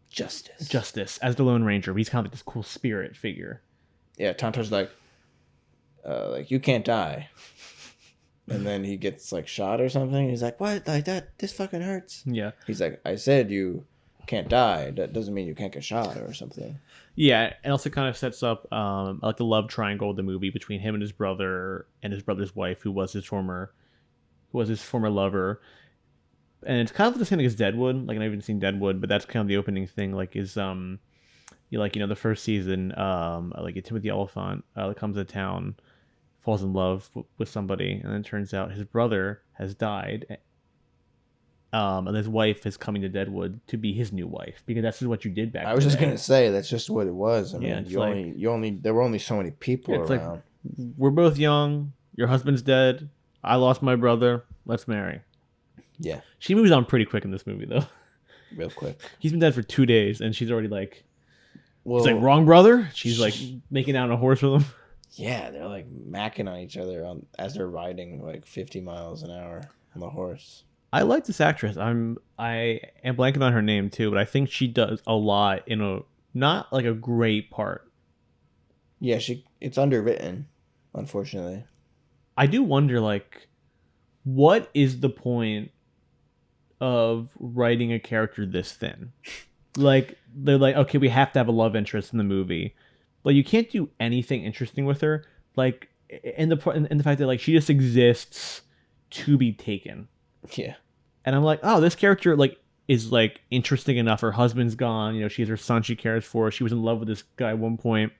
justice as the Lone Ranger. He's kind of like this cool spirit figure. Yeah, Tonto's like you can't die. And then he gets shot or something. He's like, what? Like that? This fucking hurts. Yeah. He's like, I said you can't die. That doesn't mean you can't get shot or something. Yeah, and also kind of sets up the love triangle of the movie between him and his brother's wife, who was his former lover. And it's kind of the same thing as Deadwood. Like, I've even seen Deadwood, but that's kind of the opening thing. The first season, Timothy Oliphant comes to town, falls in love with somebody, and then it turns out his brother has died. And his wife is coming to Deadwood to be his new wife, because that's just what you did back then. I was just gonna say that's just what it was. I mean, there were only so many people around. Like, we're both young. Your husband's dead. I lost my brother. Let's marry. Yeah. She moves on pretty quick in this movie, though. Real quick. He's been dead for 2 days, and she's already like, he's like, wrong brother. She's like making out on a horse with him. Yeah, they're like macking on each other as they're riding 50 miles an hour on the horse. I like this actress. I am blanking on her name too, but I think she does a lot in a not a great part. Yeah, it's underwritten, unfortunately. I do wonder what is the point of writing a character this thin? They're like, okay, we have to have a love interest in the movie. You can't do anything interesting with her. And the fact that she just exists to be taken. Yeah. And I'm like, oh, this character is interesting enough. Her husband's gone. She has her son she cares for. She was in love with this guy at one point,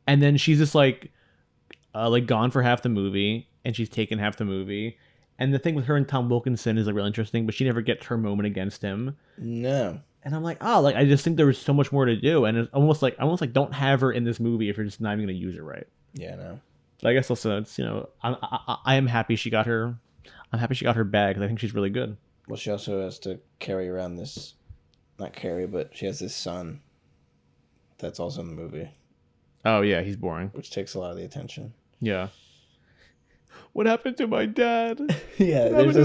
and then she's just gone for half the movie, and she's taken half the movie. And the thing with her and Tom Wilkinson is really interesting, but she never gets her moment against him. No. And I'm like, oh, like I just think there was so much more to do, and it's almost like don't have her in this movie if you're just not even gonna use it right. Yeah, no. But I guess also it's I am happy she got her. I'm happy she got her bag because I think she's really good. Well, she also has to carry around this, not carry, but she has this son. That's also in the movie, Oh yeah, he's boring. which takes a lot of the attention. Yeah. What happened to my dad? Yeah, What there's happened a to my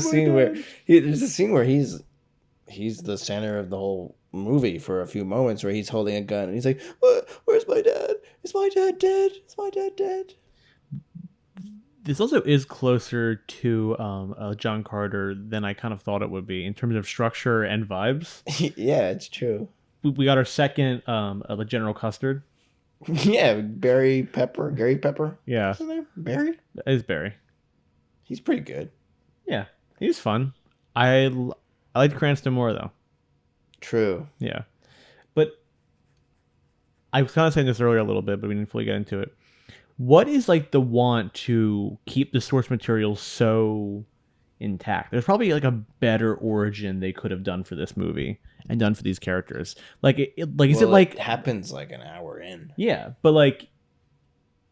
scene dad? where he's the center of the whole movie for a few moments where he's holding a gun and he's like, "What? Where's my dad? Is my dad dead? Is my dad dead?" This also is closer to John Carter than I kind of thought it would be in terms of structure and vibes. Yeah, it's true. We got our second of a General Custard. Yeah, Gary Pepper. Yeah, What's his name? Barry? it's Barry. He's pretty good. Yeah, he's fun. I liked Cranston more though. True. Yeah, but I was kind of saying this earlier a little bit, but we didn't fully get into it. What is like the want to keep the source material so intact? There's probably like a better origin they could have done for this movie and done for these characters. Like, is it like it happens like an hour in? yeah, but like,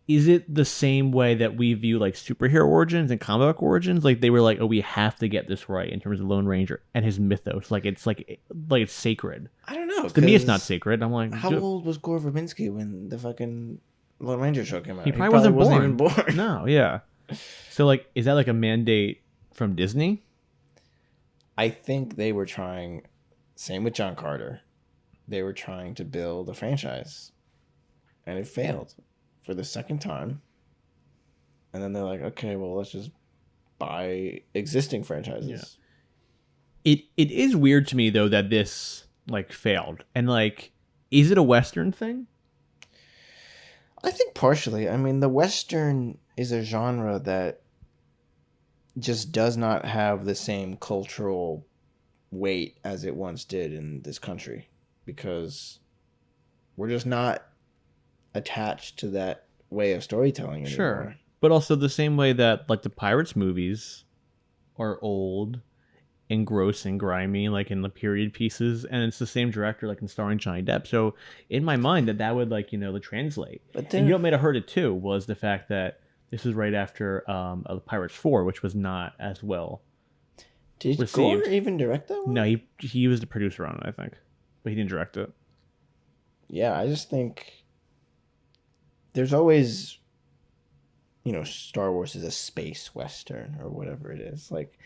is it the same way that we view like superhero origins and comic book origins? Like they were like, oh, we have to get this right in terms of Lone Ranger and his mythos. Like it's sacred. I don't know. To me, it's not 'cause sacred. I'm like, how old was Gore Verbinski when the fucking Lone Ranger show came out? He probably wasn't even born. No, yeah. So like, is that like a mandate from Disney? I think they were trying. Same with John Carter. They were trying to build a franchise, and it failed for the second time. And then they're like, okay, well, let's just buy existing franchises. Yeah. It is weird to me though that this like failed, and like, is it a Western thing? I think partially. I mean, the Western is a genre that just does not have the same cultural weight as it once did in this country because we're just not attached to that way of storytelling anymore. Sure. But also the same way that like the Pirates movies are old and gross and grimy, like in the period pieces, and it's the same director, like in starring Johnny Depp. So in my mind, that would like the translate. But then, and you know what made it hurt it too was the fact that this was right after Pirates 4, which was not as well did received. Gore even direct that one? No, he was the producer on it, I think, but he didn't direct it. Yeah, I just think there's always, Star Wars is a space western or whatever it is. Like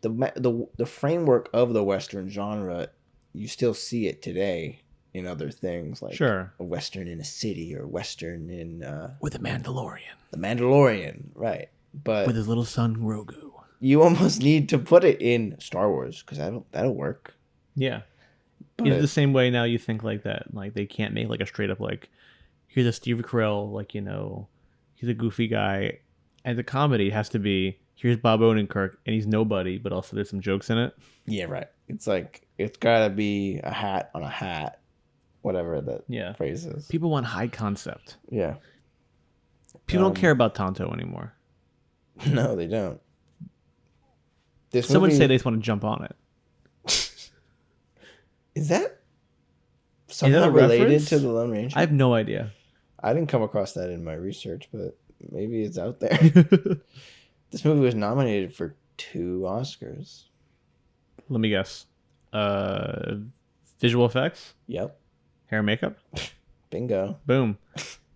the framework of the Western genre, you still see it today in other things like Sure. a Western in a city or Western in With the Mandalorian. The Mandalorian, right? But With his little son Grogu. you almost need to put it in Star Wars because that'll work. Yeah. But Is it the same way now you think like that? Like they can't make like a straight up like, here's a Steve Carell, like, he's a goofy guy. And the comedy has to be, here's Bob Odenkirk and he's nobody, but also there's some jokes in it. yeah, right. It's like it's gotta be a hat on a hat, whatever that phrase is. People want high concept. Yeah. People don't care about Tonto anymore. No, they don't. Someone say they just want to jump on it. Is that somehow related reference? to the Lone Ranger? I have no idea. I didn't come across that in my research, but maybe it's out there. This movie was nominated for 2 Oscars. Let me guess. Visual effects? Yep. Hair and makeup? Bingo. Boom.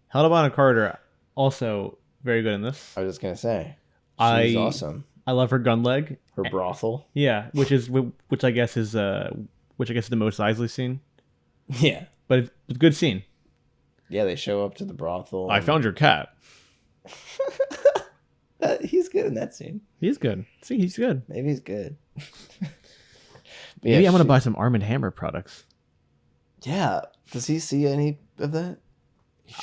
Helena Bonham Carter, also very good in this. I was just gonna say, she's awesome. I love her gun leg. Her brothel. Yeah, which I guess is the most Isley scene. Yeah. But it's a good scene. Yeah, they show up to the brothel. I found your cat. He's good in that scene. He's good. See, he's good. Maybe he's good. Maybe I'm gonna buy some Arm & Hammer products. Yeah. Does he see any of that?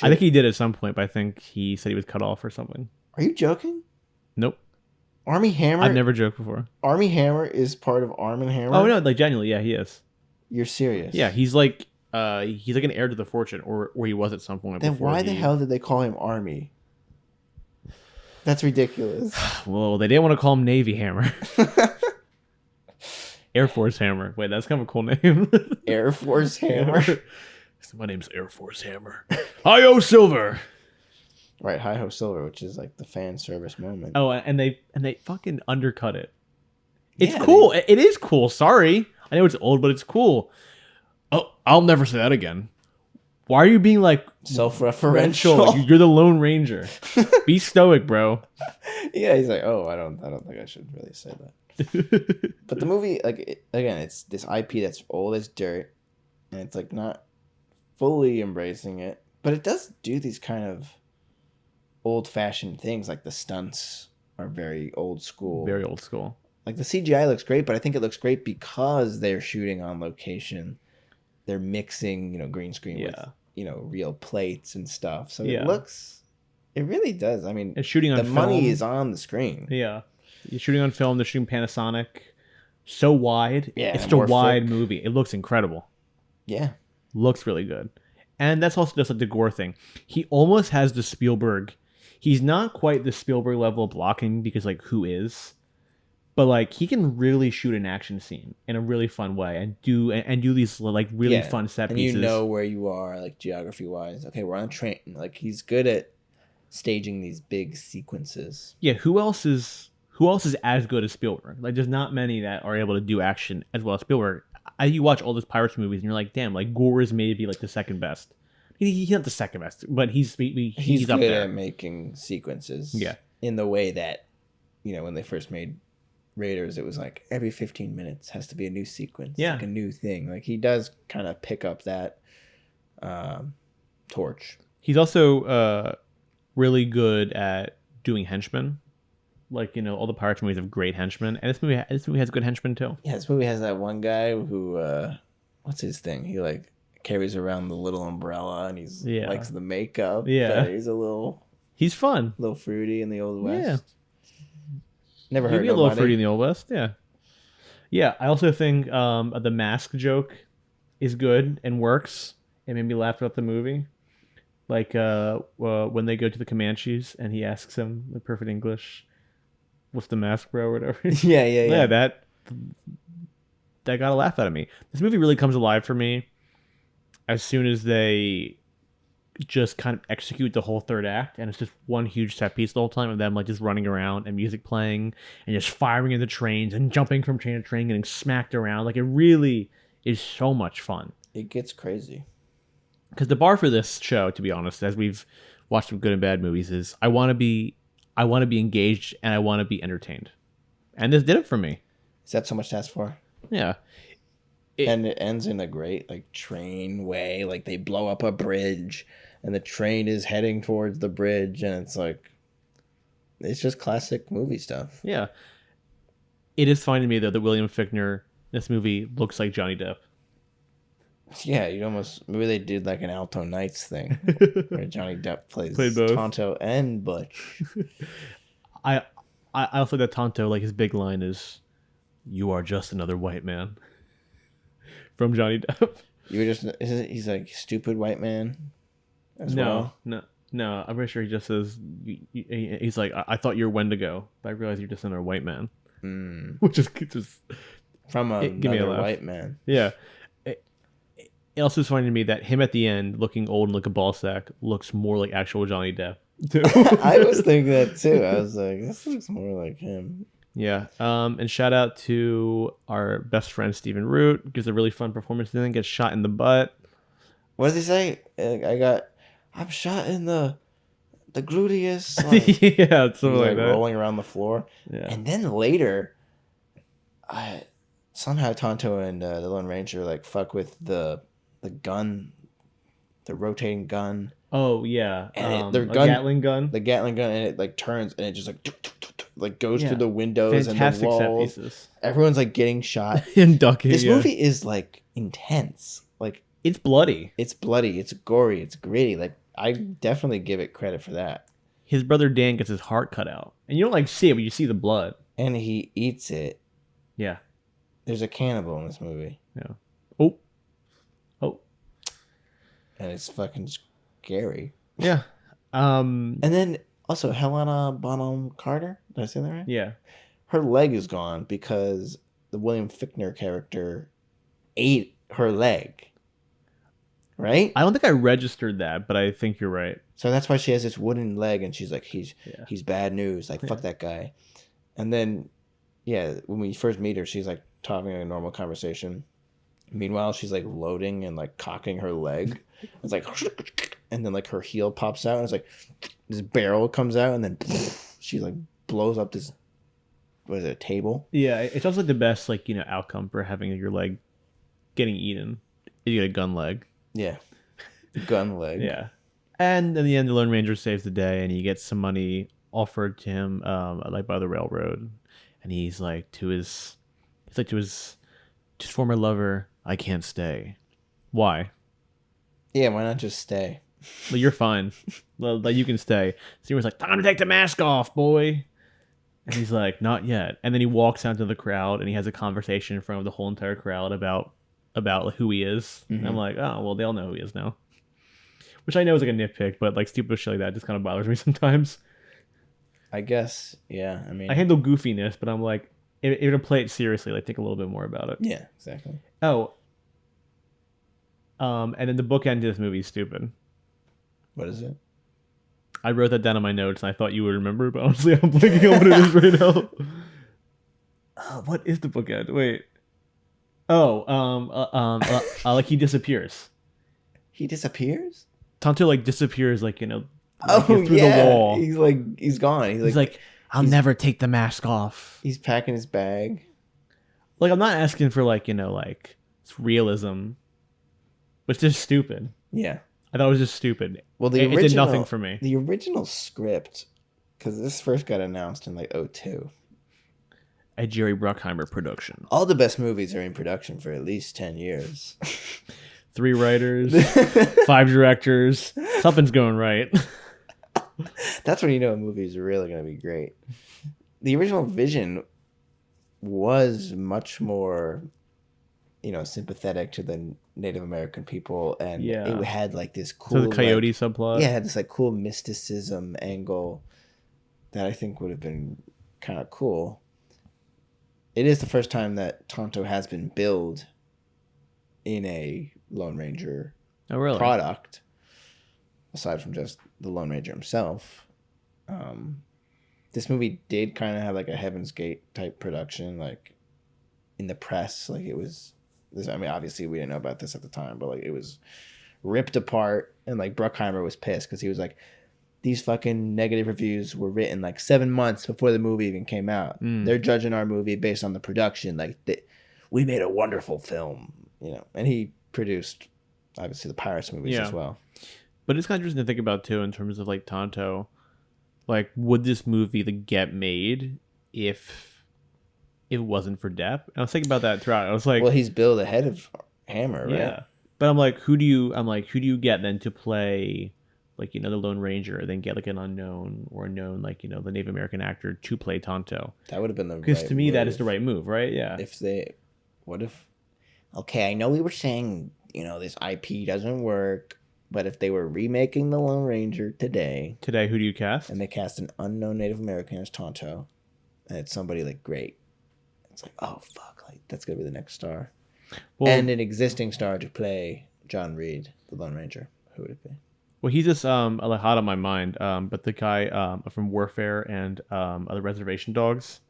I think he did at some point, but I think he said he was cut off or something. Are you joking? Nope. Army Hammer? I've never joked before. Army Hammer is part of Arm & Hammer? Oh, no, like genuinely, yeah, he is. You're serious? Yeah, he's like an heir to the fortune, or he was at some point. Then why the hell did they call him Army? That's ridiculous. Well, they didn't want to call him Navy Hammer. Air Force Hammer. Wait, that's kind of a cool name. Air Force Hammer. My name's Air Force Hammer. Hi-yo Silver. Right, Hi Ho Silver, which is like the fan service moment. Oh, and they fucking undercut it. It's Yeah, cool. It is cool. Sorry. I know it's old, but it's cool. Oh, I'll never say that again. Why are you being like self-referential? You're the Lone Ranger. Be stoic, bro. Yeah, he's like, oh, I don't think I should really say that. But the movie, like, again, it's this IP that's old as dirt, and it's like not fully embracing it, but it does do these kind of old-fashioned things. Like the stunts are very old school. Very old school. Like the CGI looks great, but I think it looks great because they're shooting on location. They're mixing, green screen with, real plates and stuff. So it really does. I mean, it's shooting on film. Money is on the screen. Yeah. You're shooting on film. They're shooting Panasonic. So wide. Yeah. It's just a wide movie. It looks incredible. Yeah. Looks really good. And that's also just like the gore thing. He almost has the Spielberg. He's not quite the Spielberg level of blocking because, like, who is? But, like, he can really shoot an action scene in a really fun way and do these, like, really fun set pieces. And you know where you are, like, geography-wise. Okay, we're on a train. Like, he's good at staging these big sequences. Yeah, who else is as good as Spielberg? Like, there's not many that are able to do action as well as Spielberg. You watch all those Pirates movies and you're like, damn, like, gore is maybe, like, the second best. He's not the second best, but he's up good there at making sequences. Yeah. In the way that, when they first made Raiders, it was like every 15 minutes has to be a new sequence, like a new thing. Like, he does kind of pick up that torch. He's also really good at doing henchmen. Like, all the Pirates movies have great henchmen, and this movie has good henchmen too. Yeah, this movie has that one guy who what's his thing? He like carries around the little umbrella, and he's likes the makeup. Yeah, he's fun, a little fruity in the Old West. Never heard a little fruity in the Old West. Yeah. I also think the mask joke is good and works. It made me laugh about the movie. Like when they go to the Comanches and he asks him in perfect English, "What's the mask, bro?" or whatever. Yeah. That got a laugh out of me. This movie really comes alive for me as soon as they just kind of execute the whole third act, and it's just one huge set piece the whole time of them like just running around and music playing and just firing into trains and jumping from train to train, getting smacked around. Like, it really is so much fun. It gets crazy. Because the bar for this show, to be honest, as we've watched some good and bad movies, is I want to be engaged and I want to be entertained, and this did it for me. Is that so much to ask for? Yeah. And it ends in a great like train way. Like, they blow up a bridge and the train is heading towards the bridge, and it's just classic movie stuff. Yeah. It is funny to me though that William Fichtner, this movie, looks like Johnny Depp. Yeah, maybe they did like an Alto Nights thing where Johnny Depp played both. Tonto and Butch. I also got Tonto, like, his big line is, "You are just another white man," from Johnny Depp. He's like, stupid white man as no, well? No, I'm pretty sure he just says, he's like, I thought you were Wendigo, but I realized you're just another white man. Which is just from another white man. Yeah. It also is funny to me that him at the end, looking old and like a ball sack, looks more like actual Johnny Depp. I was thinking that too. I was like, this looks more like him. Yeah. And shout out to our best friend Stephen Root. Gives a really fun performance. Then gets shot in the butt. What does he say? I'm shot in the gluteus. Like, yeah, something like that. Rolling around the floor. Yeah. And then later, somehow Tonto and the Lone Ranger like fuck with the gun, the rotating gun. Oh yeah, and the Gatling gun. The Gatling gun, and it like turns, and it just like goes through the windows. Fantastic and the walls. Set pieces. Everyone's like getting shot and ducking. This movie is like intense. Like, it's bloody. It's bloody. It's gory. It's gritty. Like, I definitely give it credit for that. His brother Dan gets his heart cut out, and you don't like see it, but you see the blood. And he eats it. Yeah. There's a cannibal in this movie. Yeah. Oh. And it's fucking scary. Yeah. And then also Helena Bonham Carter. Did I say that right? Yeah. Her leg is gone because the William Fichtner character ate her leg, right? I don't think I registered that, but I think you're right. So that's why she has this wooden leg, and she's like, he's bad news. Like, fuck Yeah. that guy. And then, yeah, when we first meet her, she's like talking a normal conversation. Meanwhile, she's like loading and like cocking her leg. It's like, and then like her heel pops out, and it's like this barrel comes out, and then she like blows up this, what is it, a table? Yeah, it's also like the best like outcome for having your leg getting eaten. You get a gun leg. Yeah, gun leg. Yeah, and in the end, the Lone Ranger saves the day, and he gets some money offered to him, like by the railroad, and he's like to his former lover, "I can't stay." Why? Yeah, why not just stay? Like, you're fine. Like, you can stay. So he was like, "Time to take the mask off, boy." And he's like, "Not yet." And then he walks out to the crowd and he has a conversation in front of the whole entire crowd about who he is. Mm-hmm. And I'm like, oh, well, they all know who he is now. Which I know is like a nitpick, but like stupid shit like that just kind of bothers me sometimes. I guess, yeah. I mean, I handle goofiness, but I'm like, if you're to play it seriously, like think a little bit more about it. yeah, exactly. Oh. And then the bookend to this movie is stupid. What is it? I wrote that down in my notes, and I thought you would remember, but honestly, I'm blanking on what it is right now. What is the bookend? Wait. Oh, like he disappears. He disappears? Tonto like disappears, like Oh, through yeah. the wall. He's gone. He's like, I'll never take the mask off. He's packing his bag. Like, I'm not asking for like it's realism, but it's just stupid. Yeah. I thought it was just stupid. Well, it did nothing for me. The original script, because this first got announced in like 2002. A Jerry Bruckheimer production. All the best movies are in production for at least 10 years. 3 writers, 5 directors. Something's going right. That's when you know a movie is really going to be great. The original vision was much more, sympathetic to the Native American people, and it had like this cool. So the coyote subplot. Yeah, it had this like cool mysticism angle that I think would have been kind of cool. It is the first time that Tonto has been billed in a Lone Ranger product, aside from just the Lone Ranger himself. This movie did kind of have like a Heaven's Gate type production, like in the press. Like it was, I mean, obviously we didn't know about this at the time, but like it was ripped apart, and like Bruckheimer was pissed because he was like, these fucking negative reviews were written like 7 months before the movie even came out. They're judging our movie based on the production. Like we made a wonderful film, and he produced obviously the Pirates movies as well. But it's kind of interesting to think about too, in terms of like Tonto. Like, would this movie get made if it wasn't for Depp? And I was thinking about that throughout. I was like, well, he's billed ahead of Hammer, right? Yeah. But I'm like, who do you get then to play like, the Lone Ranger, then get like an unknown or a known, like, the Native American actor to play Tonto? That would have been the right Because to me, move. that is the right move, right? Yeah. Okay, I know we were saying, this IP doesn't work, but if they were remaking the Lone Ranger today, who do you cast? and they cast an unknown Native American as Tonto, and it's somebody like great, it's like, oh fuck, like that's gonna be the next star. Well, and an existing star to play John Reed, the Lone Ranger. Who would it be? Well, he's just like hot on my mind. But the guy from Warfare and other Reservation Dogs.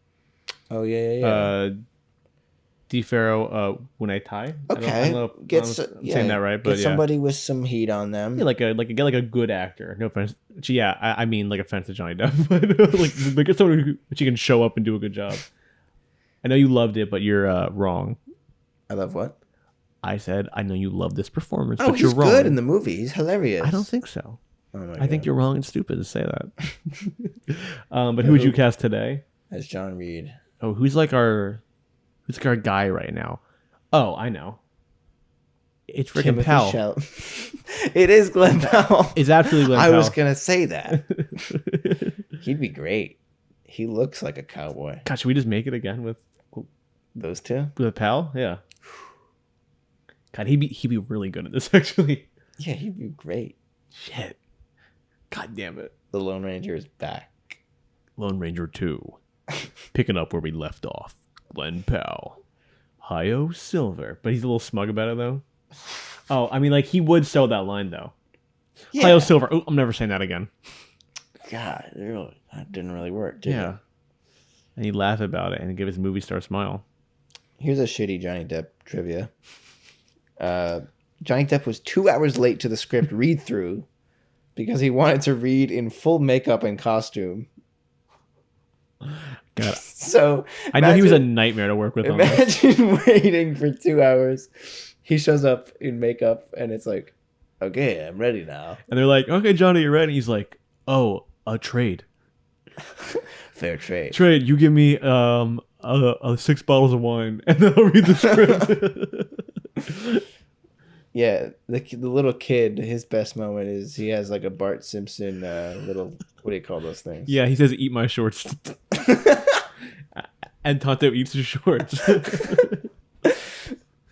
Oh yeah. DeFaro Wunetai. Okay, I don't know if I'm saying that right, but get somebody with some heat on them. Yeah, like a good actor. No offense. Yeah, I mean like offense to Johnny Depp, but like get someone who can show up and do a good job. I know you loved it, but you're wrong. I love what? I said I know you love this performance, but you're wrong. He's good in the movie. He's hilarious. I don't think so. Oh my God. I think you're wrong and stupid to say that. But who would you cast today? As John Reed. Oh, who's our guy right now? Oh, I know. It's freaking Powell. It is Glenn Powell. It's absolutely Glenn Powell. I was gonna say that. He'd be great. He looks like a cowboy. God, should we just make it again with those two? With Powell? Yeah. God, he'd be really good at this, actually. Yeah, he'd be great. Shit. God damn it. The Lone Ranger is back. Lone Ranger 2. Picking up where we left off. Glenn Powell. Hi-Yo Silver. But he's a little smug about it, though. Oh, I mean, like, he would sell that line, though. Yeah. Hi-Yo Silver. Oh, I'm never saying that again. God, that didn't really work, did Yeah. it? And he'd laugh about it and give his movie star smile. Here's a shitty Johnny Depp trivia. Johnny Depp was 2 hours late to the script read-through because he wanted to read in full makeup and costume. God, So I know he was a nightmare to work with. Imagine waiting for 2 hours. He shows up in makeup and it's like, okay, I'm ready now. And they're like, okay, Johnny, you're ready. He's like, oh, a trade. Fair trade. Trade, you give me 6 bottles of wine and then I'll read the script. Yeah, the little kid, his best moment is he has like a Bart Simpson little, what do you call those things? Yeah, he says, eat my shorts. And Tonto eats his shorts.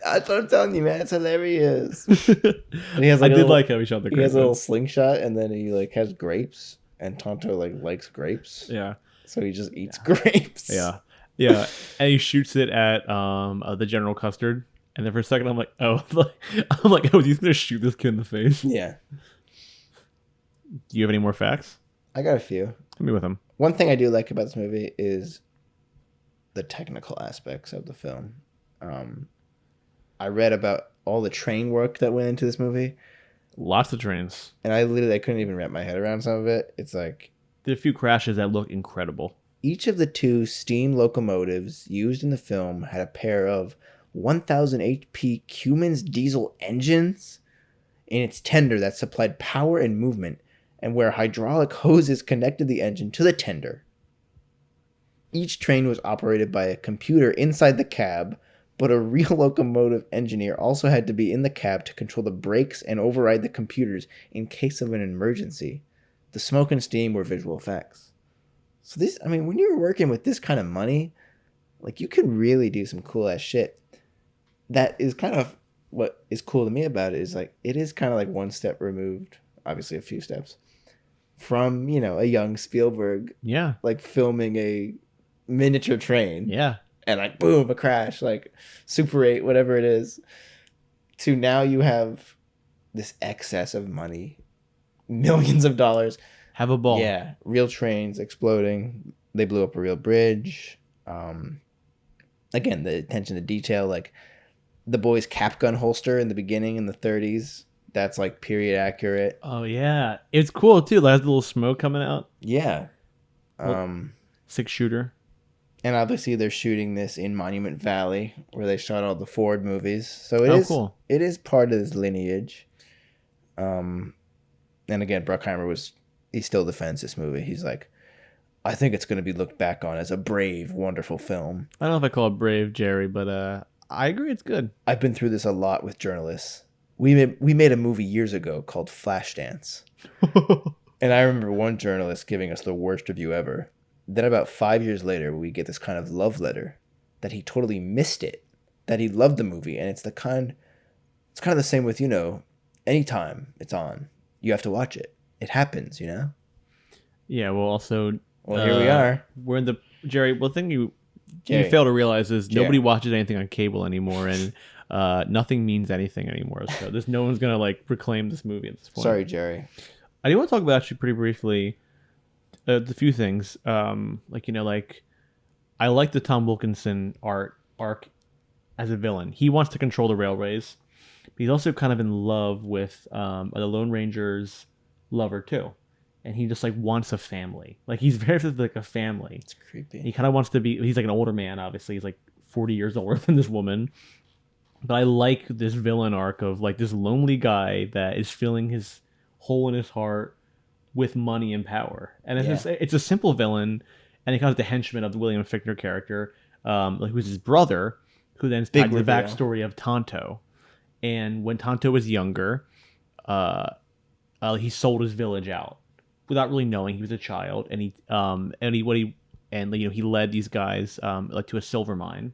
That's what I'm telling you, man. It's hilarious. And he has I like did like how he shot the he grapes. has a little slingshot and then he like has grapes and Tonto like likes grapes. Yeah. So he just eats grapes. Yeah. Yeah. And he shoots it at the General Custard. And then for a second, I'm like, oh, he's gonna shoot this kid in the face. Yeah. Do you have any more facts? I got a few. Hit me with them. One thing I do like about this movie is the technical aspects of the film. I read about all the train work that went into this movie, Lots of trains. and I couldn't even wrap my head around some of it. It's like Did a few crashes that look incredible. each of the 2 steam locomotives used in the film had a pair of 1000 HP Cummins diesel engines in its tender that supplied power and movement, and where hydraulic hoses connected the engine to the tender. Each train was operated by a computer inside the cab, but a real locomotive engineer also had to be in the cab to control the brakes and override the computers in case of an emergency. The smoke and steam were visual effects. So this, I mean, when you're working with this kind of money, like you can really do some cool ass shit. That is kind of what is cool to me about it, is like it is kind of like one step removed, obviously a few steps, from, you know, a young Spielberg Yeah. like filming a miniature train. Yeah. And like boom, a crash, like Super 8, whatever it is, to now you have this excess of money, millions of dollars. Have a ball. Yeah, real trains exploding. They blew up a real bridge. Again, the attention to detail, like the boy's cap gun holster in the beginning in the 30s. That's like period accurate. Oh yeah, it's cool too. There's a little smoke coming out. Yeah. 6-shooter. And obviously they're shooting this in Monument Valley, where they shot all the Ford movies. So it is cool. It is part of this lineage. And again, Bruckheimer he still defends this movie. He's like, I think it's going to be looked back on as a brave, wonderful film. I don't know if I call it brave, Jerry, but I agree it's good. I've been through this a lot with journalists. We made a movie years ago called Flashdance. And I remember one journalist giving us the worst review ever. Then about 5 years later, we get this kind of love letter that he totally missed it, that he loved the movie. And it's kind of the same with, you know, anytime it's on, you have to watch it. It happens, you know? Yeah, well, also... Well, here we are. We're in the... Jerry, one thing you Jerry. fail to realize is Jerry. nobody watches anything on cable anymore, and nothing means anything anymore. So there's no one's going to, like, reclaim this movie at this point. Sorry, Jerry. I do want to talk about, actually, pretty briefly, the few things. Like, you know, like, I like the Tom Wilkinson arc as a villain. He wants to control the railways, but he's also kind of in love with the Lone Ranger's lover, too. And he just, like, wants a family. Like, he's very like a family. It's creepy. He kind of wants to be... He's, like, an older man, obviously. He's, like, 40 years older than this woman. But I like this villain arc of, like, this lonely guy that is filling his hole in his heart with money and power. And it's a simple villain, and he becomes the henchman of the William Fichtner character, who's his brother, who then is tied to the backstory of Tonto. And when Tonto was younger, he sold his village out without really knowing. He was a child, and he led these guys like to a silver mine,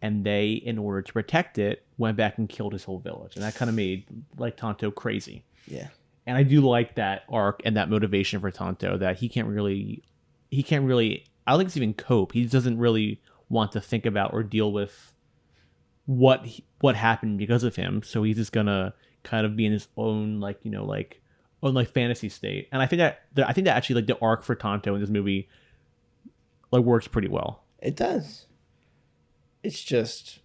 and they, in order to protect it, went back and killed his whole village, and that kind of made like Tonto crazy. Yeah. And I do like that arc and that motivation for Tonto, that he can't really, I don't think he's even cope. He doesn't really want to think about or deal with what happened because of him. So he's just gonna kind of be in his own own fantasy state. And I think that actually like the arc for Tonto in this movie like works pretty well. It does. It's just,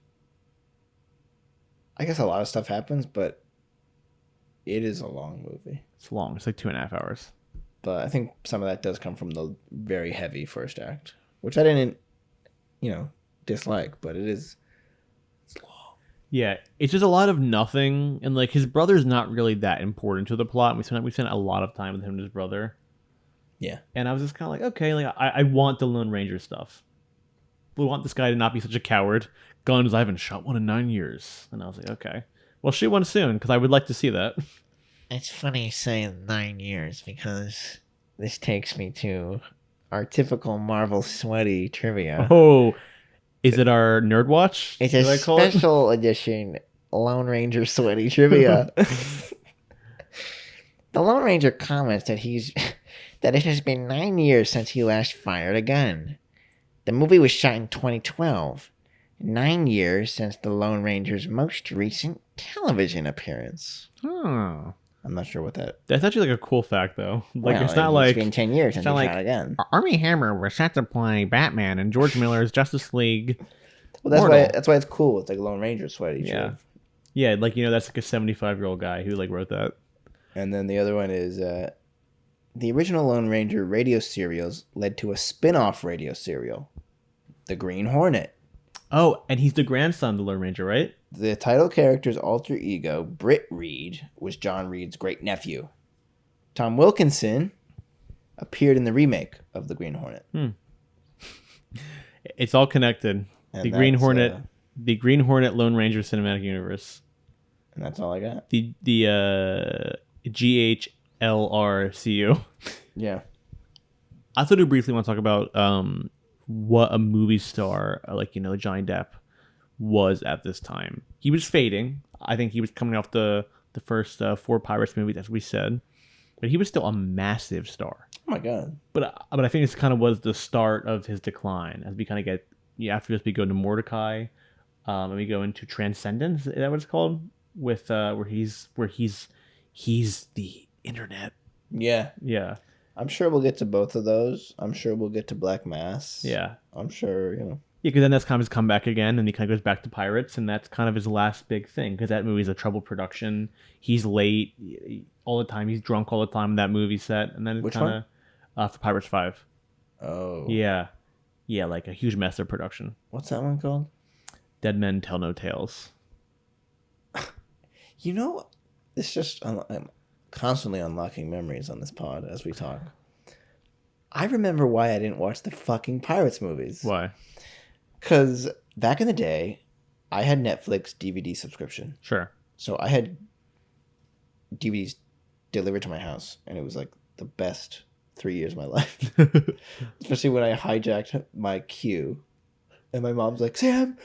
I guess a lot of stuff happens, but it is a long movie. It's long. It's like 2.5 hours. But I think some of that does come from the very heavy first act, which I didn't, dislike, but it's long. Yeah, it's just a lot of nothing, and like his brother's not really that important to the plot. We spent a lot of time with him and his brother. Yeah, and I was just kind of like, okay, like I want the Lone Ranger stuff. We want this guy to not be such a coward. Guns, I haven't shot one in 9 years, and I was like, okay, well, shoot one soon because I would like to see that. It's funny saying 9 years because this takes me to our typical Marvel sweaty trivia. Oh, is it our Nerd Watch? It's a special edition Lone Ranger sweaty trivia. The Lone Ranger comments that that it has been 9 years since he last fired a gun. The movie was shot in 2012. 9 years since the Lone Ranger's most recent television appearance. Oh. I'm not sure what that... That's actually like a cool fact, though. Like, well, it's not like... It's been 10 years since he shot a gun. Armie Hammer was set to play Batman in George Miller's Justice League. Well, that's why it's cool. It's like Lone Ranger sweaty. Yeah. Yeah, like, that's like a 75-year-old guy who like wrote that. And then the other one is... the original Lone Ranger radio serials led to a spin-off radio serial, The Green Hornet. Oh, and he's the grandson of the Lone Ranger, right? The title character's alter ego, Britt Reed, was John Reed's great-nephew. Tom Wilkinson appeared in the remake of The Green Hornet. It's all connected. And the Green Hornet Lone Ranger Cinematic Universe. And that's all I got. The GHLRCU. Yeah. I thought we briefly want to talk about what a movie star Johnny Depp was at this time. He was fading. I think he was coming off the first 4 Pirates movies, as we said, but he was still a massive star. Oh my god! But I think this kind of was the start of his decline as we kind of get after this we go to Mordecai, and we go into Transcendence. Is that what it's called? With where he's the internet. Yeah. Yeah. I'm sure we'll get to both of those. I'm sure we'll get to Black Mass. Yeah. I'm sure, Yeah, because then that's kind of his comeback again, and he kind of goes back to Pirates, and that's kind of his last big thing, because that movie's a troubled production. He's late all the time. He's drunk all the time in that movie set, and then it's kind of for Pirates 5. Oh. Yeah. Yeah, like a huge mess of production. What's that one called? Dead Men Tell No Tales. It's just... I'm constantly unlocking memories on this pod as we talk. I remember why I didn't watch the fucking Pirates movies. Why? Because back in the day, I had Netflix DVD subscription. Sure. So I had DVDs delivered to my house, and it was like the best 3 years of my life. Especially when I hijacked my queue, and my mom's like, "Sam,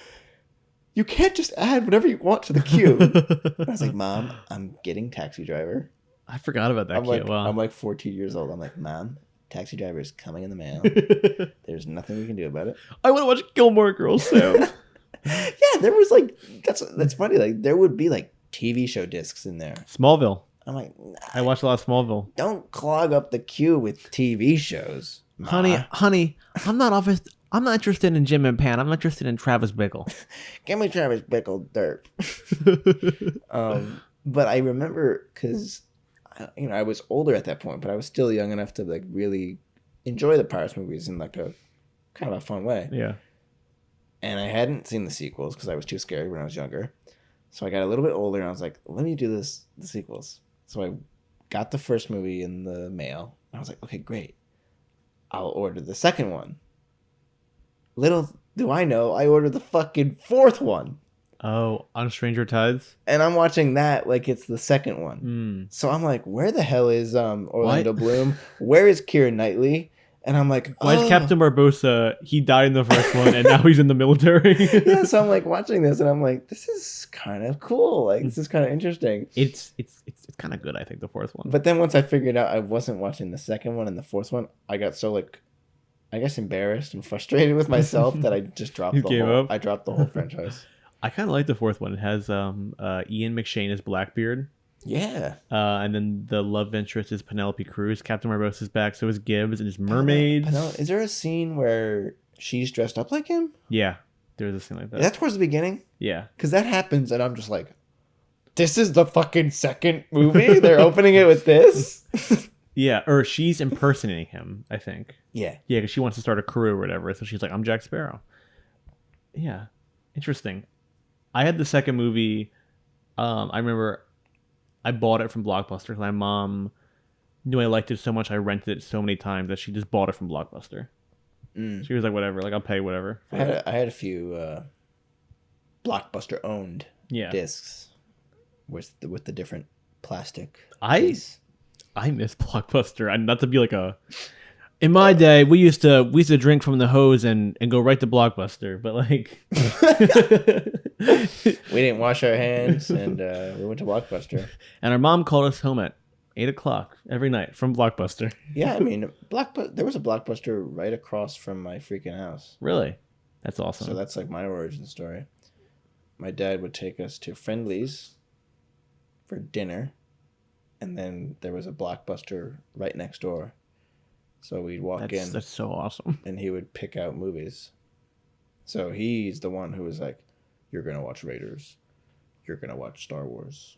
you can't just add whatever you want to the queue." I was like, "Mom, I'm getting Taxi Driver." I forgot about that queue. I'm like 14 years old. I'm like, "Mom, Taxi Driver is coming in the mail. There's nothing we can do about it." I want to watch Gilmore Girls, Sam. Yeah, there was like that's funny. Like there would be like TV show discs in there. Smallville. I'm like, I watched a lot of Smallville. Don't clog up the queue with TV shows, Ma. Honey, I'm not interested in Jim and Pan. I'm interested in Travis Bickle. Give me Travis Bickle derp. But I remember because I was older at that point, but I was still young enough to like really enjoy the Pirates movies in like a kind of a fun way. Yeah. And I hadn't seen the sequels because I was too scared when I was younger. So I got a little bit older and I was like, let me do the sequels. So I got the first movie in the mail. And I was like, okay, great. I'll order the second one. Little do I know, I ordered the fucking fourth one. Oh, on Stranger Tides? And I'm watching that like it's the second one. So I'm like, where the hell is Orlando Bloom? Where is Keira Knightley? And I'm like, why is Captain Barbosa? He died in the first one, and now he's in the military. Yeah, so I'm like watching this, and I'm like, this is kind of cool. Like, this is kind of interesting. It's kind of good, I think, the fourth one. But then once I figured out I wasn't watching the second one and the fourth one, I got so like, I guess embarrassed and frustrated with myself that I just dropped I dropped the whole franchise. I kind of like the fourth one. It has Ian McShane as Blackbeard. Yeah. And then the love interest is Penelope Cruz. Captain Barbossa's back, so is Gibbs, and his mermaids. Is there a scene where she's dressed up like him? Yeah, there's a scene like that. Is that towards the beginning? Yeah. Because that happens, and I'm just like, this is the fucking second movie? They're opening it with this? Yeah, or she's impersonating him, I think. Yeah. Yeah, because she wants to start a crew or whatever, so she's like, I'm Jack Sparrow. Yeah, interesting. I had the second movie, I remember I bought it from Blockbuster. My mom knew I liked it so much, I rented it so many times that she just bought it from Blockbuster. She was like, whatever, like I'll pay whatever. I had a few Blockbuster owned discs with the different plastic case. I miss Blockbuster. Not to be like a. In my day, we used to drink from the hose and go right to Blockbuster, but like we didn't wash our hands and we went to Blockbuster. And our mom called us home at 8:00 every night from Blockbuster. Yeah, I mean, there was a Blockbuster right across from my freaking house. Really? That's awesome. So that's like my origin story. My dad would take us to Friendly's for dinner, and then there was a Blockbuster right next door. So we'd walk in. That's so awesome. And he would pick out movies. So he's the one who was like, you're going to watch Raiders. You're going to watch Star Wars.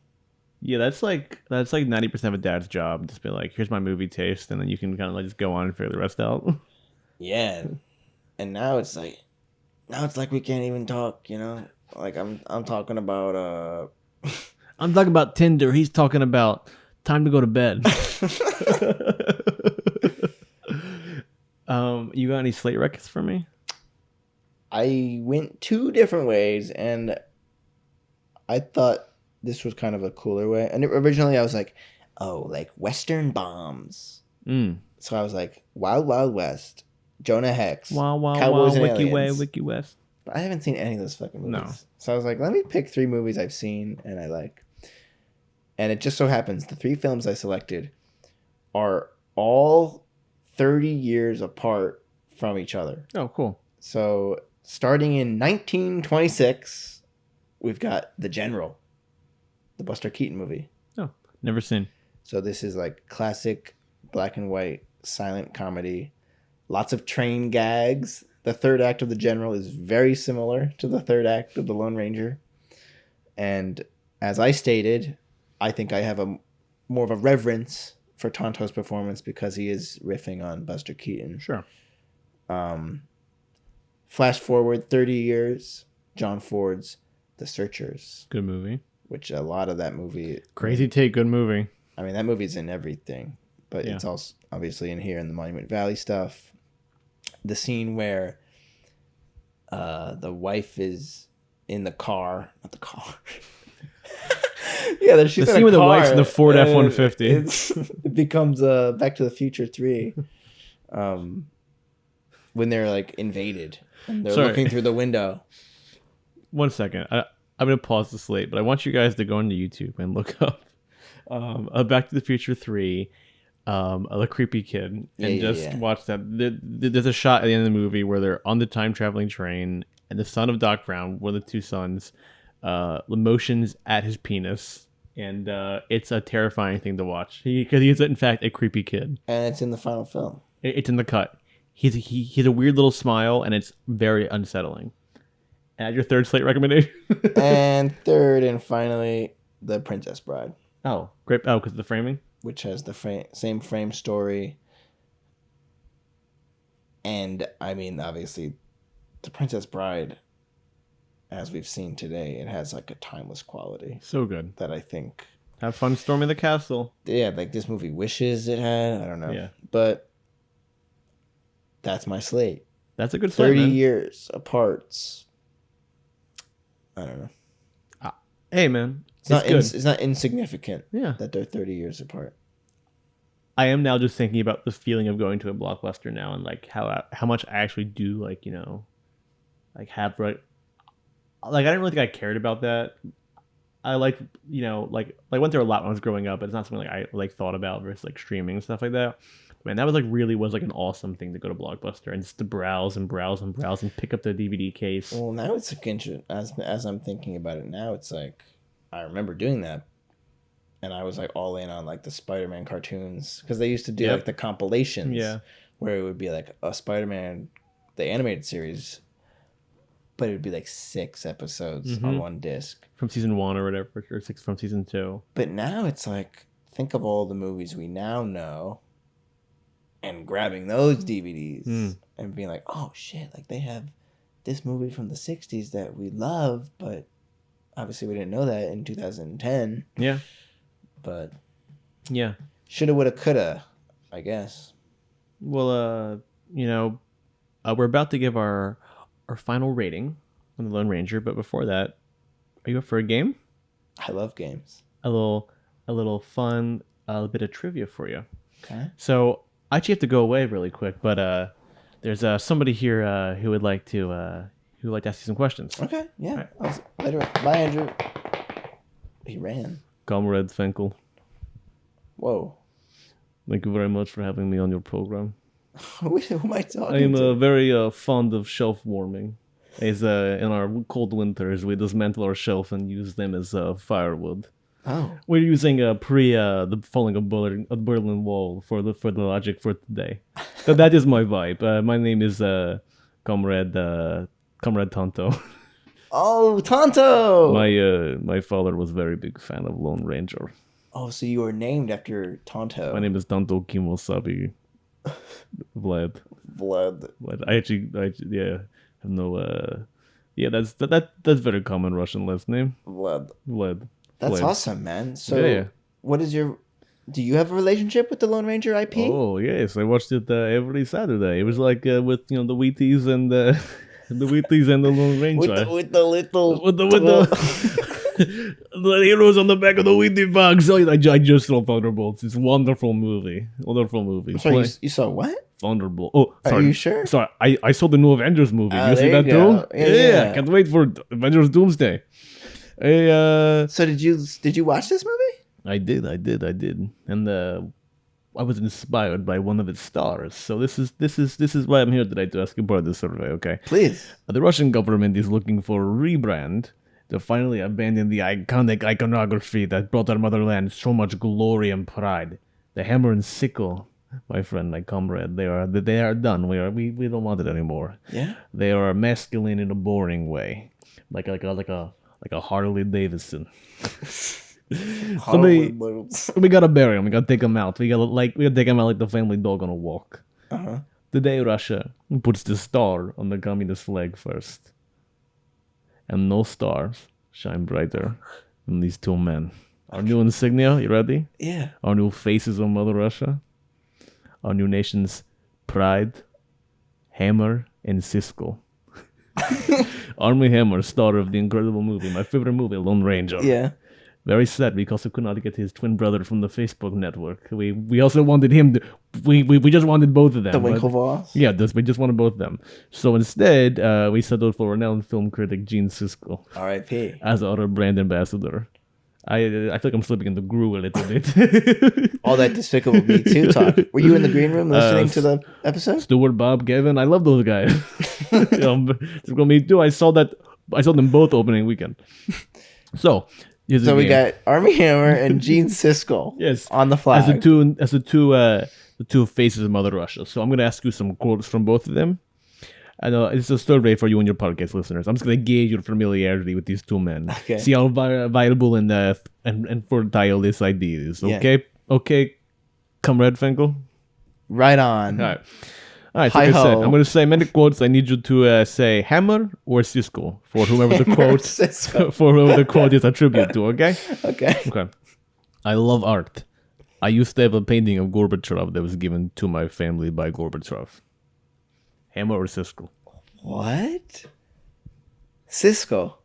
Yeah, that's like 90% of a dad's job. Just be like, here's my movie taste, and then you can kind of like just go on and figure the rest out. Yeah. And now it's like we can't even talk, you know? Like I'm talking about I'm talking about Tinder. He's talking about time to go to bed. You got any slate records for me? I went 2 different ways, and I thought this was kind of a cooler way. And originally I was like, oh, like Western bombs. So I was like, Wild Wild West, Jonah Hex, Cowboys and Wiki Aliens. Way, Wiki West. But I haven't seen any of those fucking movies. No. So I was like, let me pick 3 movies I've seen and I like. And it just so happens the 3 films I selected are all 30 years apart from each other. Oh, cool. So starting in 1926, we've got The General, the Buster Keaton movie. Oh, never seen. So this is like classic black and white silent comedy. Lots of train gags. The third act of The General is very similar to the third act of The Lone Ranger. And as I stated, I think I have more of a reverence for Tonto's performance because he is riffing on Buster Keaton. Sure. Flash forward 30 years, John Ford's The Searchers. Good movie. Which a lot of that movie... Crazy take, good movie. I mean, that movie's in everything. But it's also obviously in here in the Monument Valley stuff. The scene where the wife is in the car. Not the car. Yeah, she's the in scene a with the car, wife's in the Ford F-150. It becomes Back to the Future 3. When they're like invaded. And they're looking through the window. 1 second. I'm going to pause this late, but I want you guys to go into YouTube and look up Back to the Future 3, The Creepy Kid, and watch that. There's a shot at the end of the movie where they're on the time traveling train, and the son of Doc Brown, one of the 2 sons, motions at his penis, and it's a terrifying thing to watch because he is in fact a creepy kid. And it's in the final film. It's in the cut. He's a weird little smile, and it's very unsettling. Add your third slate recommendation. And third and finally, The Princess Bride. Oh, great! Oh, because of the framing, which has the same frame story. And I mean, obviously, The Princess Bride, as we've seen today, it has like a timeless quality. So good that I think. Have fun storming the castle. Yeah, like this movie wishes it had. I don't know. Yeah. But that's my slate. That's a good slate. 30 years apart. I don't know. Hey, man. It's not insignificant that they're 30 years apart. I am now just thinking about the feeling of going to a Blockbuster now and like how much I actually do like, you know, like have like I didn't really think I cared about that. I like, you know, like went there a lot when I was growing up, but it's not something like I like thought about versus like streaming and stuff like that. Man, that was like really was like an awesome thing to go to Blockbuster and just to browse and browse and browse and pick up the DVD case. Well, now it's like as I'm thinking about it now, it's like I remember doing that, and I was like all in on like the Spider-Man cartoons because they used to do like the compilations, where it would be like a Spider-Man, the animated series, but it would be like 6 episodes on one disc from season 1 or whatever, or 6 from season 2. But now it's like, think of all the movies we now know, and grabbing those DVDs and being like, oh shit, like they have this movie from the 60s that we love, but obviously we didn't know that in 2010. Yeah. But yeah. Shoulda, woulda, coulda, I guess. Well, we're about to give our final rating on the Lone Ranger, but before that, are you up for a game? I love games. A little fun, a bit of trivia for you. Okay. So I actually have to go away really quick, but there's somebody here who would like to ask you some questions. Okay. Yeah. Right. Later. Bye, Andrew. He ran. Comrade Fenkel. Whoa. Thank you very much for having me on your program. Who am I talking I am to? very fond of shelf warming. As in our cold winters, we dismantle our shelf and use them as firewood. Oh. We're using the falling of Berlin Wall for the logic for today. So that is my vibe. My name is Comrade Tonto. Oh, Tonto! My father was a very big fan of Lone Ranger. Oh, so you were named after Tonto. My name is Tonto Kimosabi. Vlad. I actually have no. That's very common Russian last name. Vlad. That's Vlad. awesome, man. So, what is your? Do you have a relationship with the Lone Ranger IP? Oh yes, I watched it every Saturday. It was like with the Wheaties and the Wheaties and the Lone Ranger. with the little the heroes on the back of the Wheatie box. Oh, I just saw Thunderbolts. It's a wonderful movie. Sorry, you saw what? Thunderbolt. Oh, sorry. Are you sure? Sorry, I saw the new Avengers movie. You see that go. too? Yeah, can't wait for Avengers Doomsday. So did you watch this movie? I did, and I was inspired by one of its stars. So this is why I'm here today to ask you part of the survey. Okay, please. The Russian government is looking for a rebrand to finally abandon the iconic iconography that brought our motherland so much glory and pride. The hammer and sickle, my friend, my comrade, they are done. We don't want it anymore. Yeah. They are masculine in a boring way, like a Harley Davidson. So we gotta bury him. We gotta take him out. We gotta take him out like the family dog on a walk. Today, Russia puts the star on the communist flag first, and no stars shine brighter than these two men. Our new insignia. You ready? Yeah. Our new faces of Mother Russia. Our new nation's pride, Hammer and Siskel. Army Hammer, star of the incredible movie, my favorite movie, Lone Ranger. Yeah. Very sad because we could not get his twin brother from the Facebook network. We also wanted him to. We just wanted both of them. The Winklevoss? Yeah, we just wanted both of them. So instead, we settled for renowned film critic Gene Siskel. R.I.P. As our brand ambassador. I feel like I'm slipping in the groove a little bit. All that Despicable Me 2 talk. Were you in the green room listening to the episode? Stuart, Bob, Kevin, I love those guys. Despicable Me 2, I saw them both opening weekend. So we got Armie Hammer and Gene Siskel. Yes, on the flag as the two faces of Mother Russia. So I'm going to ask you some quotes from both of them. I know it's a survey for you and your podcast listeners. I'm just going to gauge your familiarity with these two men. Okay. See how viable and fertile this idea is. Okay, yeah. Okay, Comrade Fenkel. Right on. All right. So like I said, I'm going to say many quotes. I need you to say Hammer or Siskel for whoever the quote is attributed to. Okay. Okay. I love art. I used to have a painting of Gorbachev that was given to my family by Gorbachev. Hammer or Siskel? What? Siskel.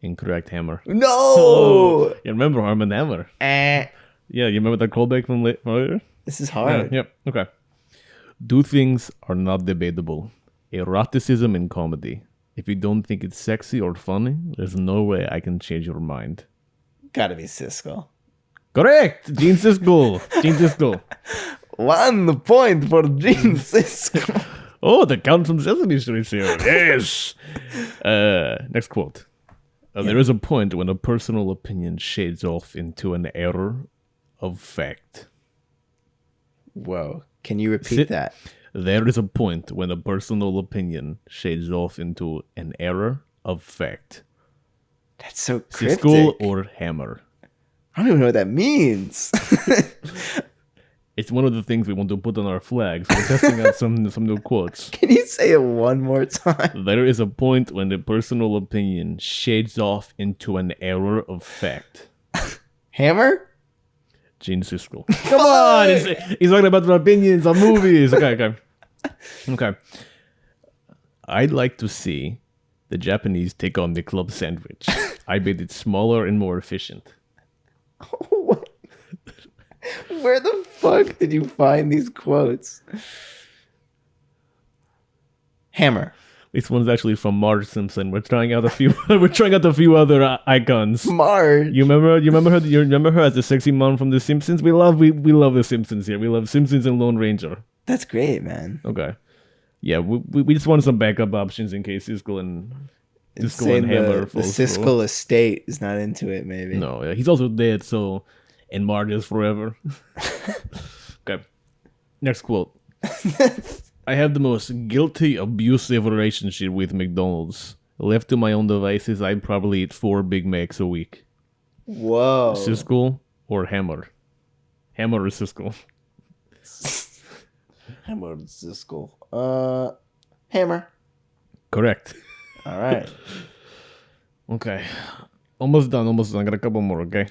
Incorrect. Hammer. No! Oh, you remember Arm and Hammer? Yeah, you remember that callback from earlier? This is hard. Yep. Okay. Two things are not debatable. Eroticism and comedy. If you don't think it's sexy or funny, there's no way I can change your mind. Gotta be Siskel. Correct! Gene Siskel. 1 point for Gene Siskel. Oh, the Count from Sesame Street here. Yes. Next quote. There is a point when a personal opinion shades off into an error of fact. Whoa. Can you repeat that? There is a point when a personal opinion shades off into an error of fact. That's so cryptic. Siskel or Hammer? I don't even know what that means. It's one of the things we want to put on our flags. We're testing out some new quotes. Can you say it one more time? There is a point when the personal opinion shades off into an error of fact. Hammer? Gene Siskel. Come on! He's talking about their opinions on movies. Okay. I'd like to see the Japanese take on the club sandwich. I made it smaller and more efficient. What? Where the fuck did you find these quotes? Hammer. This one's actually from Marge Simpson. We're trying out a few. We're trying out a few other icons. Marge. You remember her? You remember her as the sexy mom from The Simpsons? We love the Simpsons here. We love Simpsons and Lone Ranger. That's great, man. Okay. Yeah, we just wanted some backup options in case Siskel and Hammer. The Siskel estate is not into it. Maybe. No, yeah, he's also dead. So, and Marge is forever. Okay. Next quote. I have the most guilty, abusive relationship with McDonald's. Left to my own devices, I'd probably eat 4 Big Macs a week. Whoa. Siskel or Hammer? Hammer or Siskel? Hammer or Siskel? Hammer. Correct. All right. Okay. Almost done. I got a couple more, okay?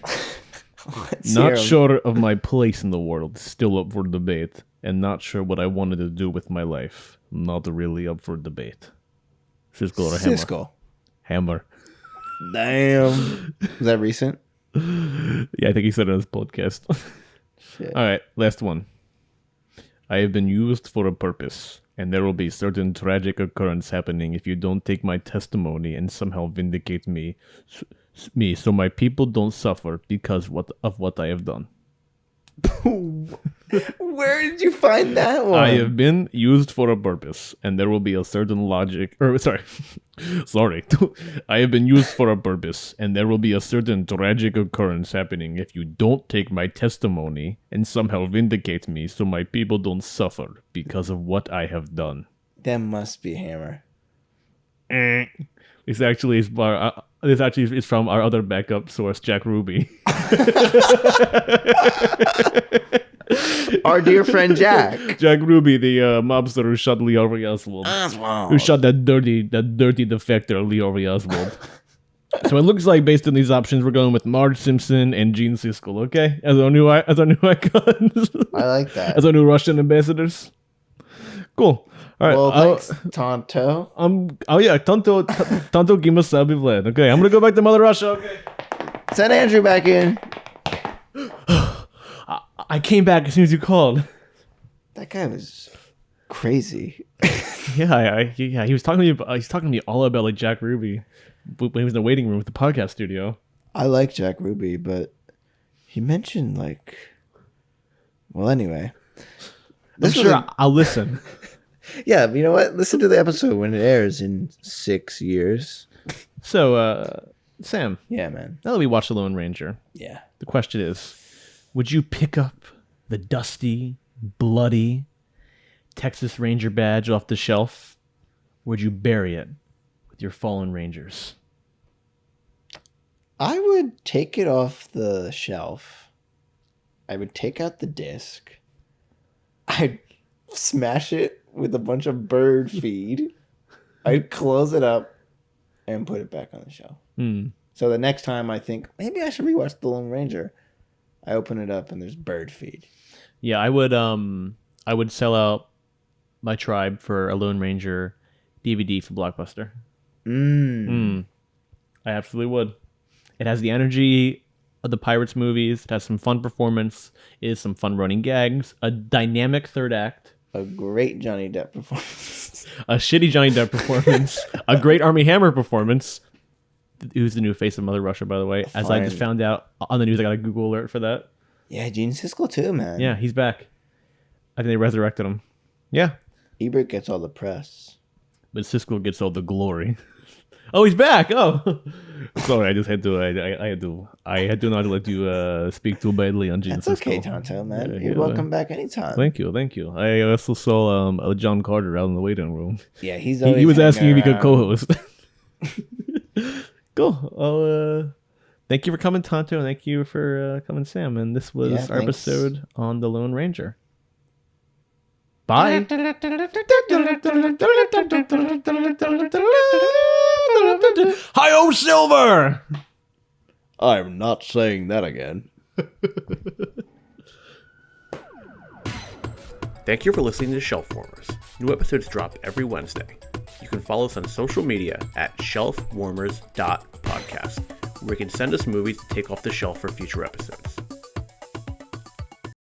Let's Not hear 'em. sure of my place in the world. Still up for debate. And not sure what I wanted to do with my life. Not really up for debate. Siskel or Hammer? Siskel. Hammer. Damn. Was that recent? Yeah, I think he said it on his podcast. Shit. All right, last one. I have been used for a purpose, and there will be certain tragic occurrence happening if you don't take my testimony and somehow vindicate me so my people don't suffer because of what I have done. Where did you find that one? I have been used for a purpose, and there will be a certain sorry. I have been used for a purpose, and there will be a certain tragic occurrence happening if you don't take my testimony and somehow vindicate me so my people don't suffer because of what I have done. That must be Hammer. This actually is from our other backup source, Jack Ruby. Our dear friend Jack. Jack Ruby, the mobster who shot Lee Harvey Oswald. Who shot that dirty defector, Lee Harvey Oswald. So it looks like, based on these options, we're going with Marge Simpson and Gene Siskel, okay? As our new icons. I like that. As our new Russian ambassadors. Cool. All right. Well, thanks, Tonto. Tonto Gimasabi Vlad. Okay, I'm gonna go back to Mother Russia. Okay. Send Andrew back in. I came back as soon as you called. That guy was crazy. Yeah, he was talking to me. He's talking to me all about like Jack Ruby when he was in the waiting room with the podcast studio. I like Jack Ruby, but he mentioned like. Well, anyway. I'm sure I'll listen. Yeah, you know what? Listen to the episode when it airs in 6 years. So, Sam. Yeah, man. Now that we watched The Lone Ranger, Yeah. the question is, would you pick up the dusty, bloody Texas Ranger badge off the shelf? Or would you bury it with your fallen Rangers? I would take it off the shelf. I would take out the disc. I'd smash it with a bunch of bird feed. I'd close it up and put it back on the shelf. So the next time I think, maybe I should rewatch The Lone Ranger, I open it up and there's bird feed. Yeah, I would sell out my tribe for a Lone Ranger DVD from Blockbuster. I absolutely would. It has the energy of the Pirates movies. It has some fun performance. It is some fun running gags. A dynamic third act. A great Johnny Depp performance. A shitty Johnny Depp performance. A great Armie Hammer performance. Who's the new face of Mother Russia, by the way? As I just found out on the news, I got a Google alert for that. Yeah, Gene Siskel too, man. Yeah, he's back. I think they resurrected him. Yeah. Ebert gets all the press. But Siskel gets all the glory. Oh, he's back! Oh, sorry. I just had to. I do not let you speak too badly on Gene That's okay, Siskel. Tonto, man. You're welcome back anytime. Thank you. I also saw John Carter out in the waiting room. Yeah, he was asking if he could around. co-host. Cool. Thank you for coming, Tonto, and thank you for coming, Sam. And this was our episode on the Lone Ranger. Bye. Hi-oh, Silver! I'm not saying that again. Thank you for listening to Shelf Warmers. New episodes drop every Wednesday. You can follow us on social media at shelfwarmers.podcast, where you can send us movies to take off the shelf for future episodes.